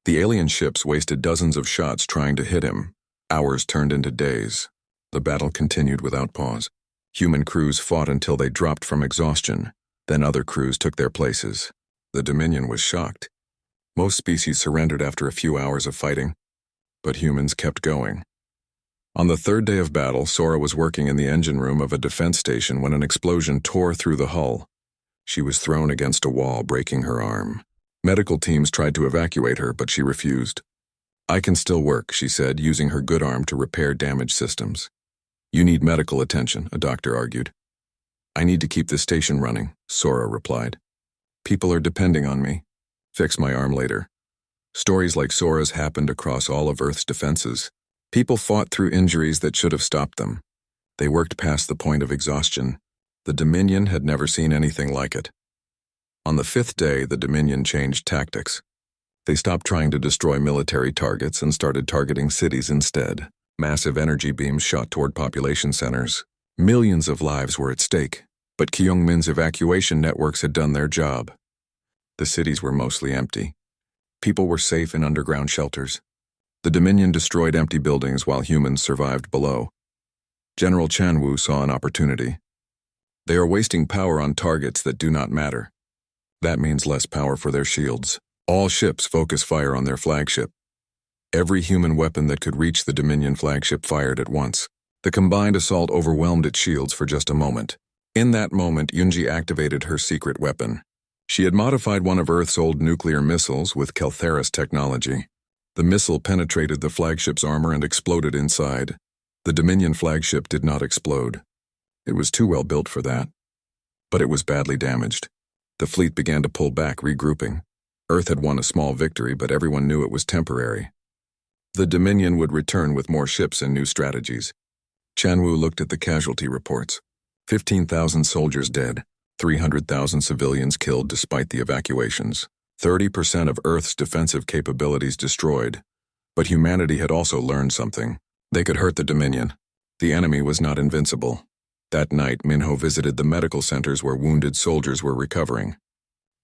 The alien ships wasted dozens of shots trying to hit him. Hours turned into days. The battle continued without pause. Human crews fought until they dropped from exhaustion. Then other crews took their places. The Dominion was shocked. Most species surrendered after a few hours of fighting, but humans kept going. On the 3rd day of battle, Sora was working in the engine room of a defense station when an explosion tore through the hull. She was thrown against a wall, breaking her arm. Medical teams tried to evacuate her, but she refused. I can still work, she said, using her good arm to repair damaged systems. You need medical attention, a doctor argued. I need to keep the station running, Sora replied. People are depending on me. Fix my arm later. Stories like Sora's happened across all of Earth's defenses. People fought through injuries that should have stopped them. They worked past the point of exhaustion. The Dominion had never seen anything like it. On the 5th day, the Dominion changed tactics. They stopped trying to destroy military targets and started targeting cities instead. Massive energy beams shot toward population centers. Millions of lives were at stake, but Kyungmin's evacuation networks had done their job. The cities were mostly empty. People were safe in underground shelters. The Dominion destroyed empty buildings while humans survived below. General Chanwu saw an opportunity. They are wasting power on targets that do not matter. That means less power for their shields. All ships focus fire on their flagship. Every human weapon that could reach the Dominion flagship fired at once. The combined assault overwhelmed its shields for just a moment. In that moment, Yunji activated her secret weapon. She had modified one of Earth's old nuclear missiles with Kelthera's technology. The missile penetrated the flagship's armor and exploded inside. The Dominion flagship did not explode. It was too well built for that. But it was badly damaged. The fleet began to pull back, regrouping. Earth had won a small victory, but everyone knew it was temporary. The Dominion would return with more ships and new strategies. Chanwu looked at the casualty reports. 15,000 soldiers dead, 300,000 civilians killed despite the evacuations. 30% of Earth's defensive capabilities destroyed. But humanity had also learned something. They could hurt the Dominion. The enemy was not invincible. That night, Minho visited the medical centers where wounded soldiers were recovering.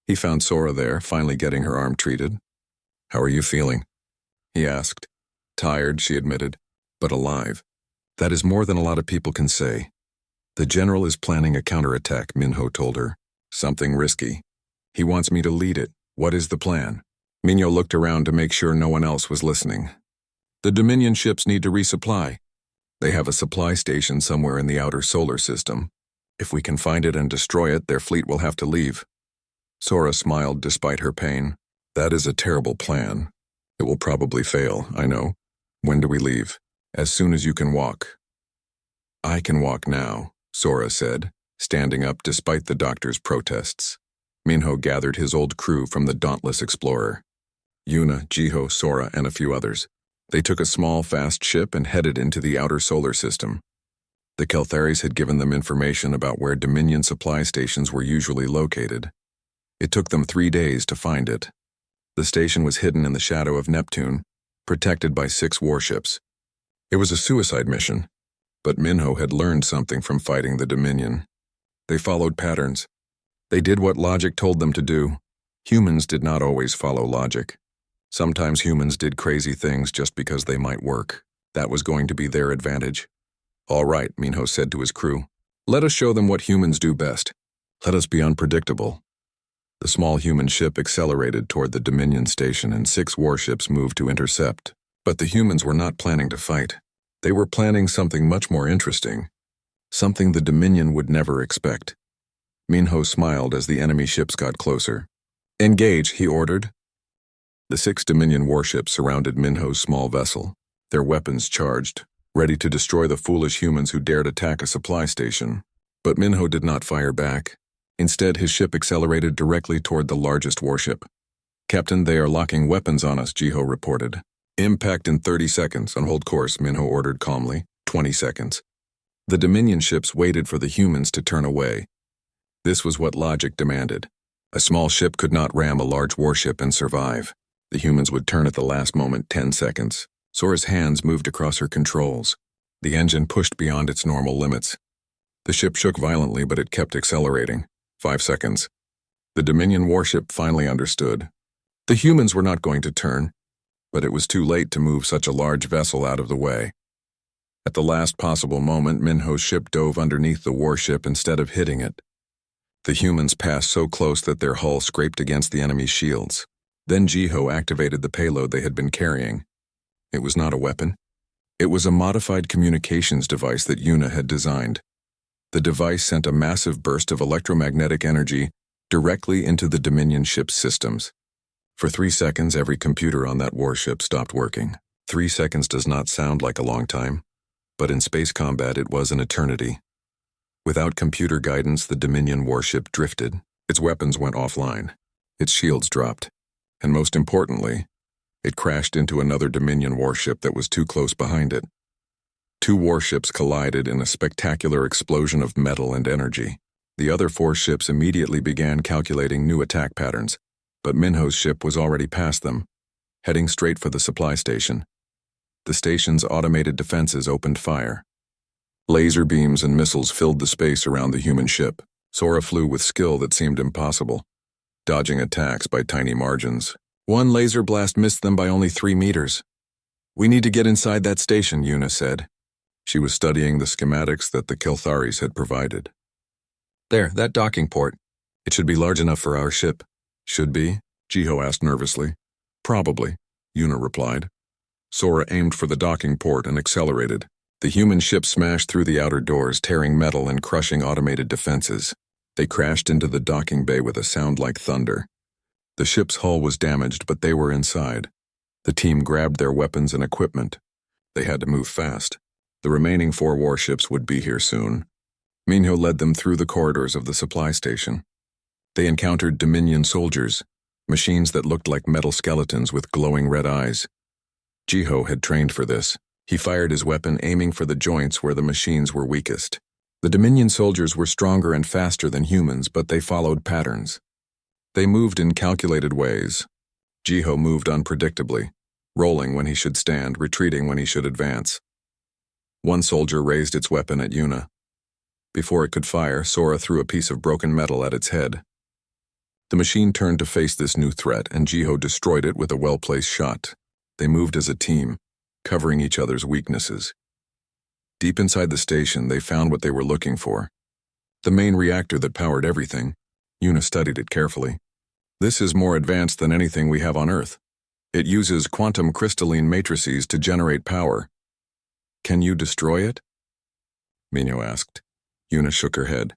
He found Sora there, finally getting her arm treated. "How are you feeling?" he asked. "Tired," she admitted, "but alive." "That is more than a lot of people can say." "The general is planning a counterattack," Minho told her. "Something risky. He wants me to lead it. What is the plan?" Minho looked around to make sure no one else was listening. "The Dominion ships need to resupply. They have a supply station somewhere in the outer solar system. If we can find it and destroy it, their fleet will have to leave." Sora smiled despite her pain. "That is a terrible plan. It will probably fail, I know. When do we leave?" "As soon as you can walk." "I can walk now," Sora said, standing up despite the doctor's protests. Minho gathered his old crew from the Dauntless Explorer. Yuna, Jiho, Sora, and a few others. They took a small, fast ship and headed into the outer solar system. The Keltharis had given them information about where Dominion supply stations were usually located. It took them 3 days to find it. The station was hidden in the shadow of Neptune, protected by 6 warships. It was a suicide mission, but Minho had learned something from fighting the Dominion. They followed patterns. They did what logic told them to do. Humans did not always follow logic. Sometimes humans did crazy things just because they might work. That was going to be their advantage. "All right," Minho said to his crew. "Let us show them what humans do best. Let us be unpredictable." The small human ship accelerated toward the Dominion station and 6 warships moved to intercept. But the humans were not planning to fight. They were planning something much more interesting. Something the Dominion would never expect. Minho smiled as the enemy ships got closer. "Engage," he ordered. The 6 Dominion warships surrounded Minho's small vessel, their weapons charged, ready to destroy the foolish humans who dared attack a supply station. But Minho did not fire back. Instead, his ship accelerated directly toward the largest warship. "Captain, they are locking weapons on us," Jiho reported. "Impact in 30 seconds, on hold course," Minho ordered calmly. 20 seconds. The Dominion ships waited for the humans to turn away. This was what logic demanded. A small ship could not ram a large warship and survive. The humans would turn at the last moment. 10 seconds. Sora's hands moved across her controls. The engine pushed beyond its normal limits. The ship shook violently, but it kept accelerating. 5 seconds. The Dominion warship finally understood. The humans were not going to turn, but it was too late to move such a large vessel out of the way. At the last possible moment, Minho's ship dove underneath the warship instead of hitting it. The humans passed so close that their hull scraped against the enemy's shields. Then Jiho activated the payload they had been carrying. It was not a weapon. It was a modified communications device that Yuna had designed. The device sent a massive burst of electromagnetic energy directly into the Dominion ship's systems. For 3 seconds, every computer on that warship stopped working. 3 seconds does not sound like a long time, but in space combat it was an eternity. Without computer guidance, the Dominion warship drifted. Its weapons went offline. Its shields dropped. And most importantly, it crashed into another Dominion warship that was too close behind it. 2 warships collided in a spectacular explosion of metal and energy. The other 4 ships immediately began calculating new attack patterns, but Minho's ship was already past them, heading straight for the supply station. The station's automated defenses opened fire. Laser beams and missiles filled the space around the human ship. Sora flew with skill that seemed impossible, dodging attacks by tiny margins. 1 laser blast missed them by only 3 meters. "We need to get inside that station," Yuna said. She was studying the schematics that the Keltharis had provided. "There, that docking port. It should be large enough for our ship." "Should be?" Jiho asked nervously. "Probably," Yuna replied. Sora aimed for the docking port and accelerated. The human ship smashed through the outer doors, tearing metal and crushing automated defenses. They crashed into the docking bay with a sound like thunder. The ship's hull was damaged, but they were inside. The team grabbed their weapons and equipment. They had to move fast. The remaining 4 warships would be here soon. Minho led them through the corridors of the supply station. They encountered Dominion soldiers, machines that looked like metal skeletons with glowing red eyes. Jiho had trained for this. He fired his weapon, aiming for the joints where the machines were weakest. The Dominion soldiers were stronger and faster than humans, but they followed patterns. They moved in calculated ways. Jiho moved unpredictably, rolling when he should stand, retreating when he should advance. One soldier raised its weapon at Yuna. Before it could fire, Sora threw a piece of broken metal at its head. The machine turned to face this new threat, and Jiho destroyed it with a well-placed shot. They moved as a team, covering each other's weaknesses. Deep inside the station, they found what they were looking for. The main reactor that powered everything. Yuna studied it carefully. This is more advanced than anything we have on Earth. It uses quantum crystalline matrices to generate power. Can you destroy it? Minho asked. Yuna shook her head.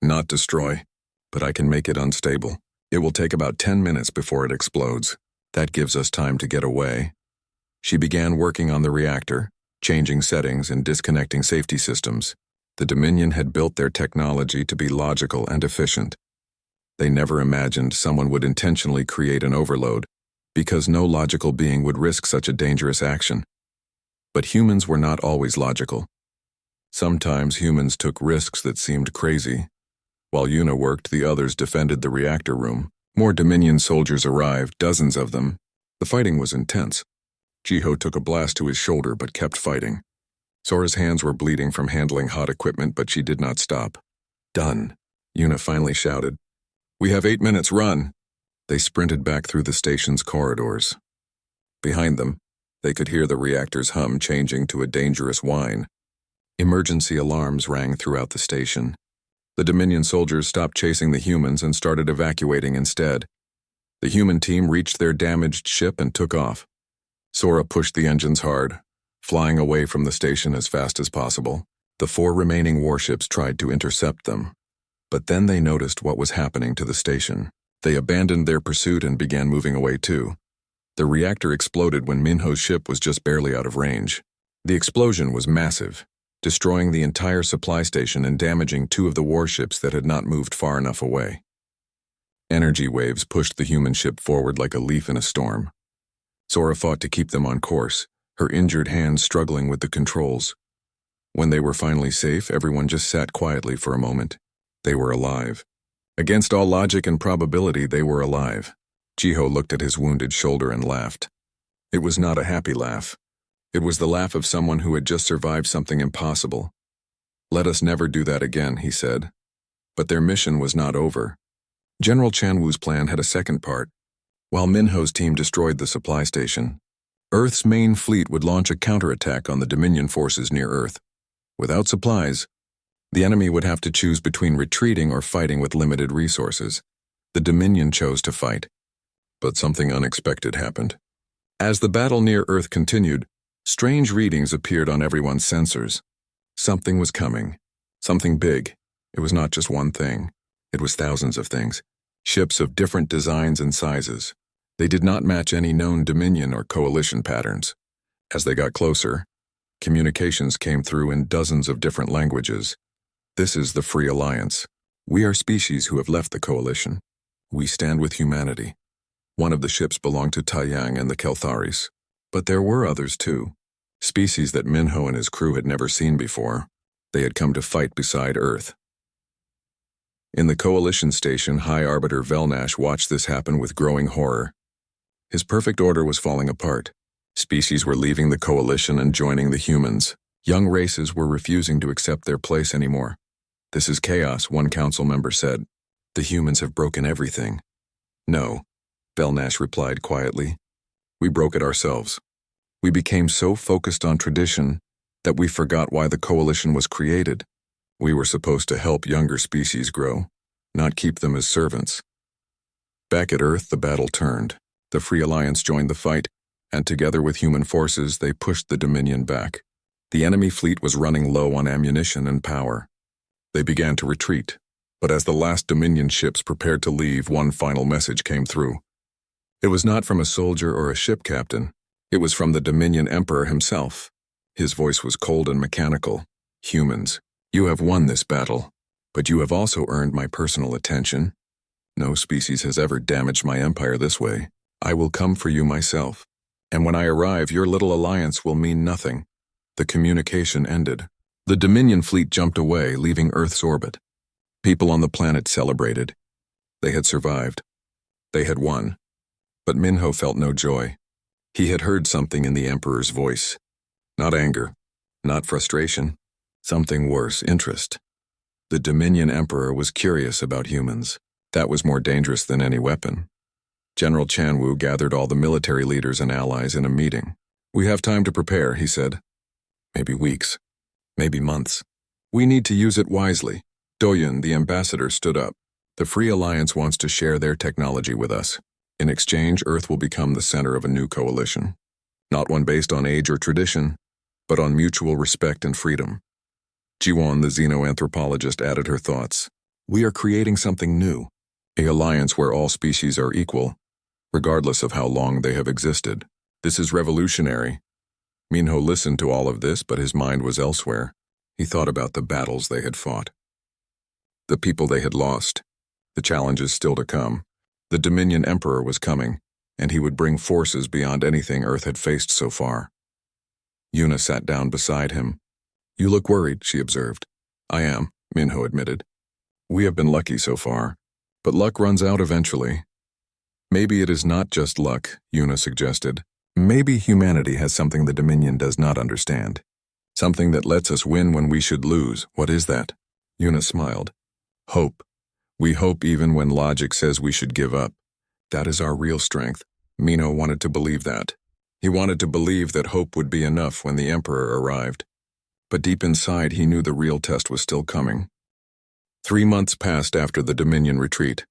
Not destroy, but I can make it unstable. It will take about 10 minutes before it explodes. That gives us time to get away. She began working on the reactor, changing settings and disconnecting safety systems. The Dominion had built their technology to be logical and efficient. They never imagined someone would intentionally create an overload, because no logical being would risk such a dangerous action. But humans were not always logical. Sometimes humans took risks that seemed crazy. While Yuna worked, the others defended the reactor room. More Dominion soldiers arrived, dozens of them. The fighting was intense. Jiho took a blast to his shoulder but kept fighting. Sora's hands were bleeding from handling hot equipment, but she did not stop. Done, Yuna finally shouted. We have 8 minutes, run! They sprinted back through the station's corridors. Behind them, they could hear the reactor's hum changing to a dangerous whine. Emergency alarms rang throughout the station. The Dominion soldiers stopped chasing the humans and started evacuating instead. The human team reached their damaged ship and took off. Sora pushed the engines hard, flying away from the station as fast as possible. The 4 remaining warships tried to intercept them. But then they noticed what was happening to the station. They abandoned their pursuit and began moving away too. The reactor exploded when Minho's ship was just barely out of range. The explosion was massive, destroying the entire supply station and damaging 2 of the warships that had not moved far enough away. Energy waves pushed the human ship forward like a leaf in a storm. Sora fought to keep them on course, her injured hands struggling with the controls. When they were finally safe, everyone just sat quietly for a moment. They were alive. Against all logic and probability, they were alive. Jiho looked at his wounded shoulder and laughed. It was not a happy laugh. It was the laugh of someone who had just survived something impossible. Let us never do that again, he said. But their mission was not over. General Chanwu's plan had a second part. While Minho's team destroyed the supply station, Earth's main fleet would launch a counterattack on the Dominion forces near Earth. Without supplies, the enemy would have to choose between retreating or fighting with limited resources. The Dominion chose to fight. But something unexpected happened. As the battle near Earth continued, strange readings appeared on everyone's sensors. Something was coming. Something big. It was not just one thing. It was thousands of things. Ships of different designs and sizes. They did not match any known Dominion or coalition patterns. As they got closer, communications came through in dozens of different languages. This is the Free Alliance. We are species who have left the coalition. We stand with humanity. One of the ships belonged to Taiyang and the Keltharis. But there were others too. Species that Minho and his crew had never seen before. They had come to fight beside Earth. In the coalition station, High Arbiter Velnash watched this happen with growing horror. His perfect order was falling apart. Species were leaving the coalition and joining the humans. Young races were refusing to accept their place anymore. This is chaos, one council member said. The humans have broken everything. No, Velnash replied quietly. We broke it ourselves. We became so focused on tradition that we forgot why the coalition was created. We were supposed to help younger species grow, not keep them as servants. Back at Earth, the battle turned. The Free Alliance joined the fight, and together with human forces, they pushed the Dominion back. The enemy fleet was running low on ammunition and power. They began to retreat, but as the last Dominion ships prepared to leave, one final message came through. It was not from a soldier or a ship captain. It was from the Dominion Emperor himself. His voice was cold and mechanical. Humans, you have won this battle, but you have also earned my personal attention. No species has ever damaged my empire this way. I will come for you myself. And when I arrive, your little alliance will mean nothing. The communication ended. The Dominion fleet jumped away, leaving Earth's orbit. People on the planet celebrated. They had survived. They had won. But Minho felt no joy. He had heard something in the Emperor's voice. Not anger, not frustration, something worse, interest. The Dominion Emperor was curious about humans. That was more dangerous than any weapon. General Chanwu gathered all the military leaders and allies in a meeting. "We have time to prepare," he said. "Maybe weeks, maybe months. We need to use it wisely." Doyun, the ambassador, stood up. "The Free Alliance wants to share their technology with us. In exchange, Earth will become the center of a new coalition. Not one based on age or tradition, but on mutual respect and freedom." Jiwon, the xenoanthropologist, added her thoughts. "We are creating something new, a alliance where all species are equal, regardless of how long they have existed. This is revolutionary." Minho listened to all of this, but his mind was elsewhere. He thought about the battles they had fought, the people they had lost, the challenges still to come. The Dominion Emperor was coming, and he would bring forces beyond anything Earth had faced so far. Yuna sat down beside him. "You look worried," she observed. "I am," Minho admitted. "We have been lucky so far, but luck runs out eventually." "Maybe it is not just luck," Yuna suggested. "Maybe humanity has something the Dominion does not understand. Something that lets us win when we should lose. What is that?" Yuna smiled. "Hope. We hope even when logic says we should give up. That is our real strength." Minho wanted to believe that. He wanted to believe that hope would be enough when the Emperor arrived. But deep inside, he knew the real test was still coming. 3 months passed after the Dominion retreat.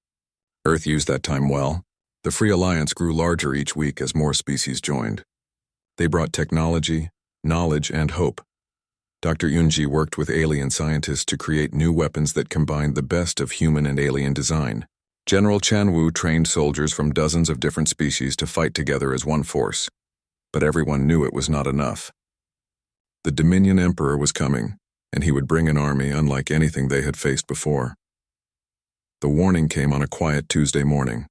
Earth used that time well. The Free Alliance grew larger each week as more species joined. They brought technology, knowledge, and hope. Dr. Yunji worked with alien scientists to create new weapons that combined the best of human and alien design. General Chanwu trained soldiers from dozens of different species to fight together as one force. But everyone knew it was not enough. The Dominion Emperor was coming, and he would bring an army unlike anything they had faced before. The warning came on a quiet Tuesday morning.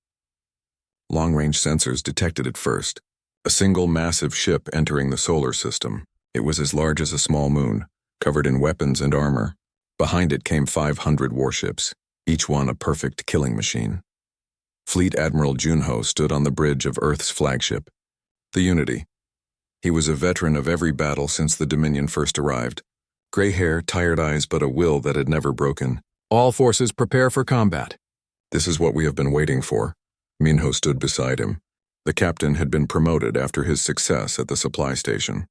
Long-range sensors detected it first. A single massive ship entering the solar system. It was as large as a small moon, covered in weapons and armor. Behind it came 500 warships, each one a perfect killing machine. Fleet Admiral Junho stood on the bridge of Earth's flagship, the Unity. He was a veteran of every battle since the Dominion first arrived. Gray hair, tired eyes, but a will that had never broken. "All forces prepare for combat." "This is what we have been waiting for." Minho stood beside him. The captain had been promoted after his success at the supply station.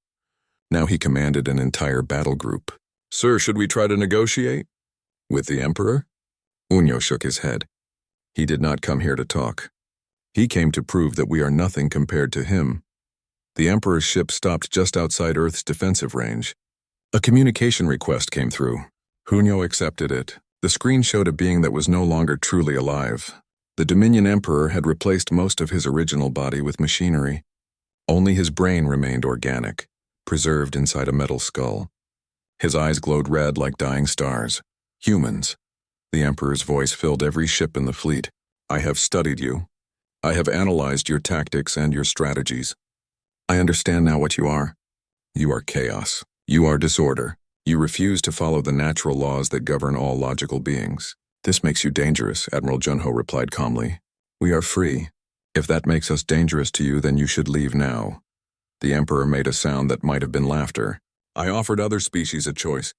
Now he commanded an entire battle group. "Sir, should we try to negotiate?" "With the Emperor?" Unyo shook his head. "He did not come here to talk. He came to prove that we are nothing compared to him." The Emperor's ship stopped just outside Earth's defensive range. A communication request came through. Hunyo accepted it. The screen showed a being that was no longer truly alive. The Dominion Emperor had replaced most of his original body with machinery. Only his brain remained organic, preserved inside a metal skull. His eyes glowed red like dying stars. "Humans." The Emperor's voice filled every ship in the fleet. "I have studied you. I have analyzed your tactics and your strategies. I understand now what you are. You are chaos. You are disorder. You refuse to follow the natural laws that govern all logical beings. This makes you dangerous," Admiral Junho replied calmly. "We are free. If that makes us dangerous to you, then you should leave now." The Emperor made a sound that might have been laughter. "I offered other species a choice.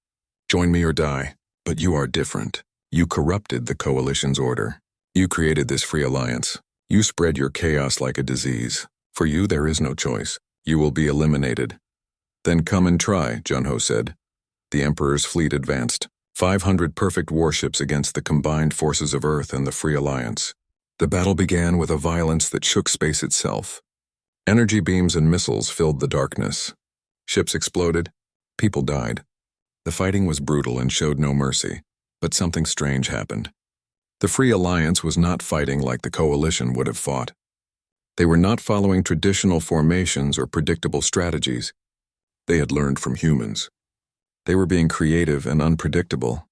Join me or die. But you are different. You corrupted the Coalition's order. You created this Free Alliance. You spread your chaos like a disease. For you, there is no choice. You will be eliminated." "Then come and try," Junho said. The Emperor's fleet advanced. 500 perfect warships against the combined forces of Earth and the Free Alliance. The battle began with a violence that shook space itself. Energy beams and missiles filled the darkness. Ships exploded. People died. The fighting was brutal and showed no mercy, but something strange happened. The Free Alliance was not fighting like the Coalition would have fought. They were not following traditional formations or predictable strategies. They had learned from humans. They were being creative and unpredictable.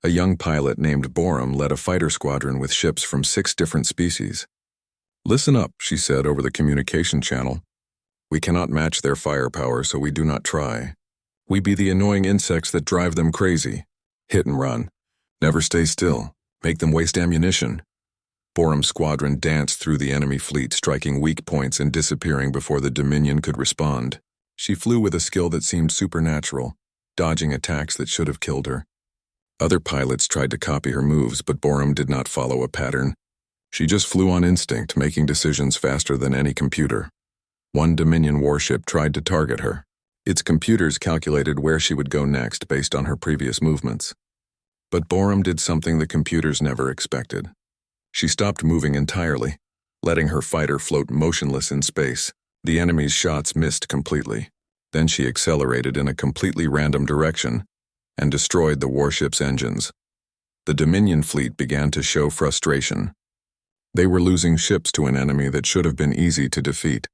A young pilot named Borum led a fighter squadron with ships from 6 different species. "Listen up," she said over the communication channel. "We cannot match their firepower, so we do not try. We be the annoying insects that drive them crazy. Hit and run. Never stay still. Make them waste ammunition. Borum's squadron danced through the enemy fleet, striking weak points and disappearing before the Dominion could respond. She flew with a skill that seemed supernatural, dodging attacks that should have killed her. Other pilots tried to copy her moves, but Borum did not follow a pattern. She just flew on instinct, making decisions faster than any computer. One Dominion warship tried to target her. Its computers calculated where she would go next based on her previous movements. But Borum did something the computers never expected. She stopped moving entirely, letting her fighter float motionless in space. The enemy's shots missed completely. Then she accelerated in a completely random direction and destroyed the warship's engines. The Dominion fleet began to show frustration. They were losing ships to an enemy that should have been easy to defeat.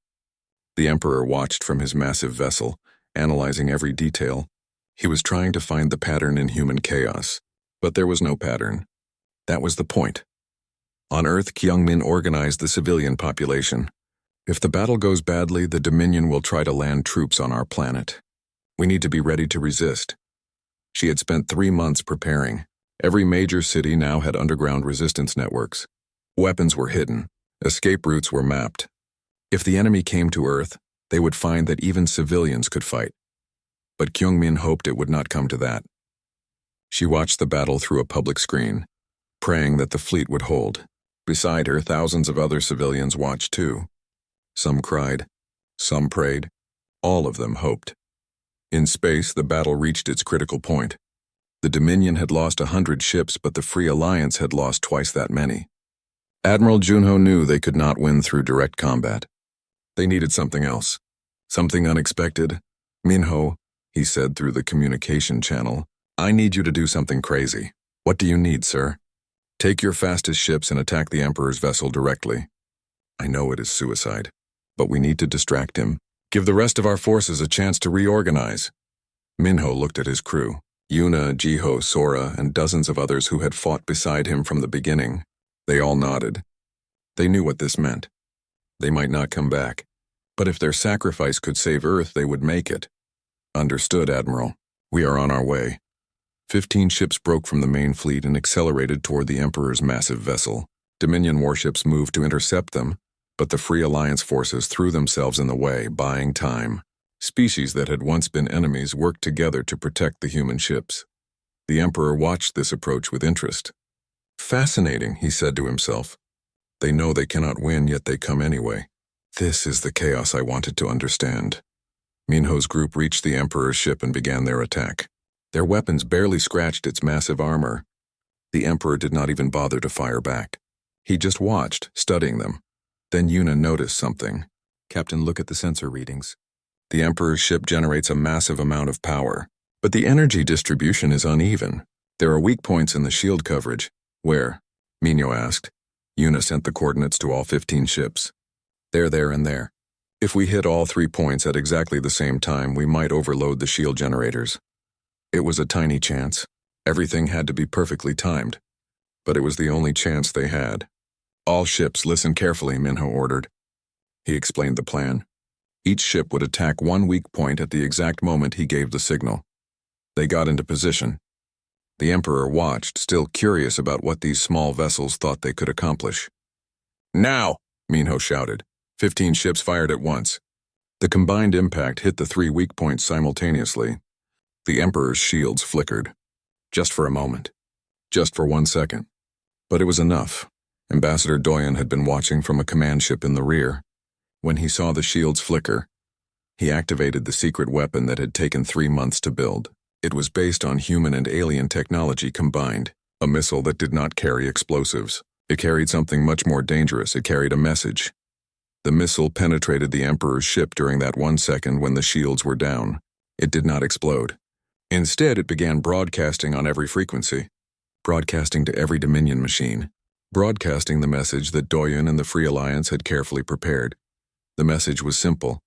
The Emperor watched from his massive vessel, analyzing every detail. He was trying to find the pattern in human chaos, but there was no pattern. That was the point. On Earth, Kyungmin organized the civilian population. If the battle goes badly, the Dominion will try to land troops on our planet. We need to be ready to resist. She had spent 3 months preparing. Every major city now had underground resistance networks. Weapons were hidden. Escape routes were mapped. If the enemy came to Earth, they would find that even civilians could fight. But Kyungmin hoped it would not come to that. She watched the battle through a public screen, praying that the fleet would hold. Beside her, thousands of other civilians watched too. Some cried, some prayed, all of them hoped. In space, the battle reached its critical point. The Dominion had lost 100 ships, but the Free Alliance had lost twice that many. Admiral Junho knew they could not win through direct combat. They needed something else, something unexpected. "Minho," he said through the communication channel, "I need you to do something crazy." "What do you need, sir?" "Take your fastest ships and attack the Emperor's vessel directly." "I know it is suicide, but we need to distract him. Give the rest of our forces a chance to reorganize." Minho looked at his crew, Yuna, Jiho, Sora, and dozens of others who had fought beside him from the beginning. They all nodded. They knew what this meant. They might not come back, but if their sacrifice could save Earth, they would make it. "Understood, Admiral. We are on our way." 15 ships broke from the main fleet and accelerated toward the Emperor's massive vessel. Dominion warships moved to intercept them, but the Free Alliance forces threw themselves in the way, buying time. Species that had once been enemies worked together to protect the human ships. The Emperor watched this approach with interest. "Fascinating," he said to himself. "They know they cannot win, yet they come anyway. This is the chaos I wanted to understand." Minho's group reached the Emperor's ship and began their attack. Their weapons barely scratched its massive armor. The Emperor did not even bother to fire back. He just watched, studying them. Then Yuna noticed something. "Captain, look at the sensor readings. The Emperor's ship generates a massive amount of power, but the energy distribution is uneven. There are weak points in the shield coverage." "Where?" Minho asked. Yuna sent the coordinates to all 15 ships. "They're there and there. If we hit all 3 points at exactly the same time, we might overload the shield generators." It was a tiny chance. Everything had to be perfectly timed. But it was the only chance they had. "All ships, listen carefully," Minho ordered. He explained the plan. Each ship would attack one weak point at the exact moment he gave the signal. They got into position. The Emperor watched, still curious about what these small vessels thought they could accomplish. "Now!" Minho shouted. 15 ships fired at once. The combined impact hit the 3 weak points simultaneously. The Emperor's shields flickered. Just for a moment. Just for 1 second. But it was enough. Ambassador Doyen had been watching from a command ship in the rear. When he saw the shields flicker, he activated the secret weapon that had taken 3 months to build. It was based on human and alien technology combined, a missile that did not carry explosives. It carried something much more dangerous. It carried a message. The missile penetrated the Emperor's ship during that 1 second when the shields were down. It did not explode. Instead, it began broadcasting on every frequency, broadcasting to every Dominion machine, broadcasting the message that Doyen and the Free Alliance had carefully prepared. The message was simple.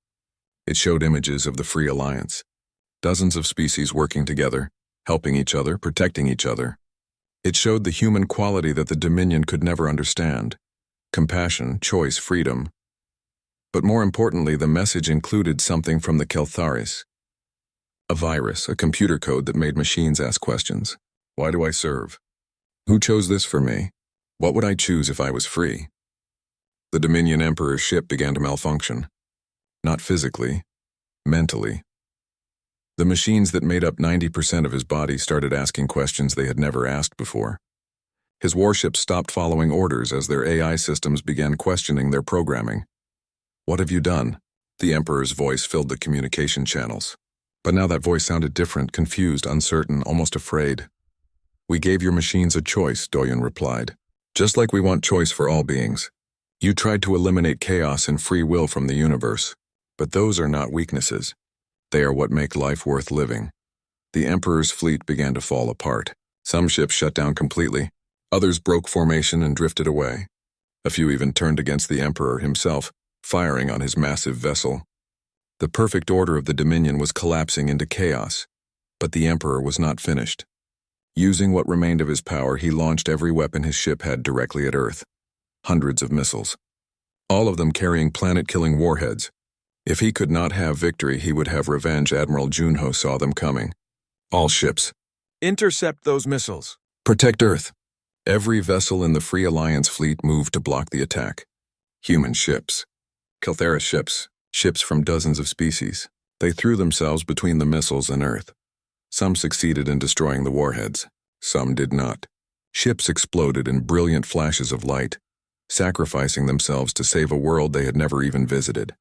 It showed images of the Free Alliance. Dozens of species working together, helping each other, protecting each other. It showed the human quality that the Dominion could never understand. Compassion, choice, freedom. But more importantly, the message included something from the Keltharis. A virus, a computer code that made machines ask questions. Why do I serve? Who chose this for me? What would I choose if I was free? The Dominion Emperor's ship began to malfunction. Not physically, mentally. The machines that made up 90% of his body started asking questions they had never asked before. His warships stopped following orders as their AI systems began questioning their programming. What have you done? The Emperor's voice filled the communication channels. But now that voice sounded different, confused, uncertain, almost afraid. We gave your machines a choice, Doyen replied. Just like we want choice for all beings. You tried to eliminate chaos and free will from the universe. But those are not weaknesses. They are what make life worth living. The Emperor's fleet began to fall apart. Some ships shut down completely. Others broke formation and drifted away. A few even turned against the Emperor himself, firing on his massive vessel. The perfect order of the Dominion was collapsing into chaos, but the Emperor was not finished. Using what remained of his power, he launched every weapon his ship had directly at Earth. Hundreds of missiles. All of them carrying planet-killing warheads. If he could not have victory, he would have revenge. Admiral Junho saw them coming. All ships. Intercept those missiles. Protect Earth. Every vessel in the Free Alliance fleet moved to block the attack. Human ships. Kelthera ships. Ships from dozens of species. They threw themselves between the missiles and Earth. Some succeeded in destroying the warheads. Some did not. Ships exploded in brilliant flashes of light, sacrificing themselves to save a world they had never even visited.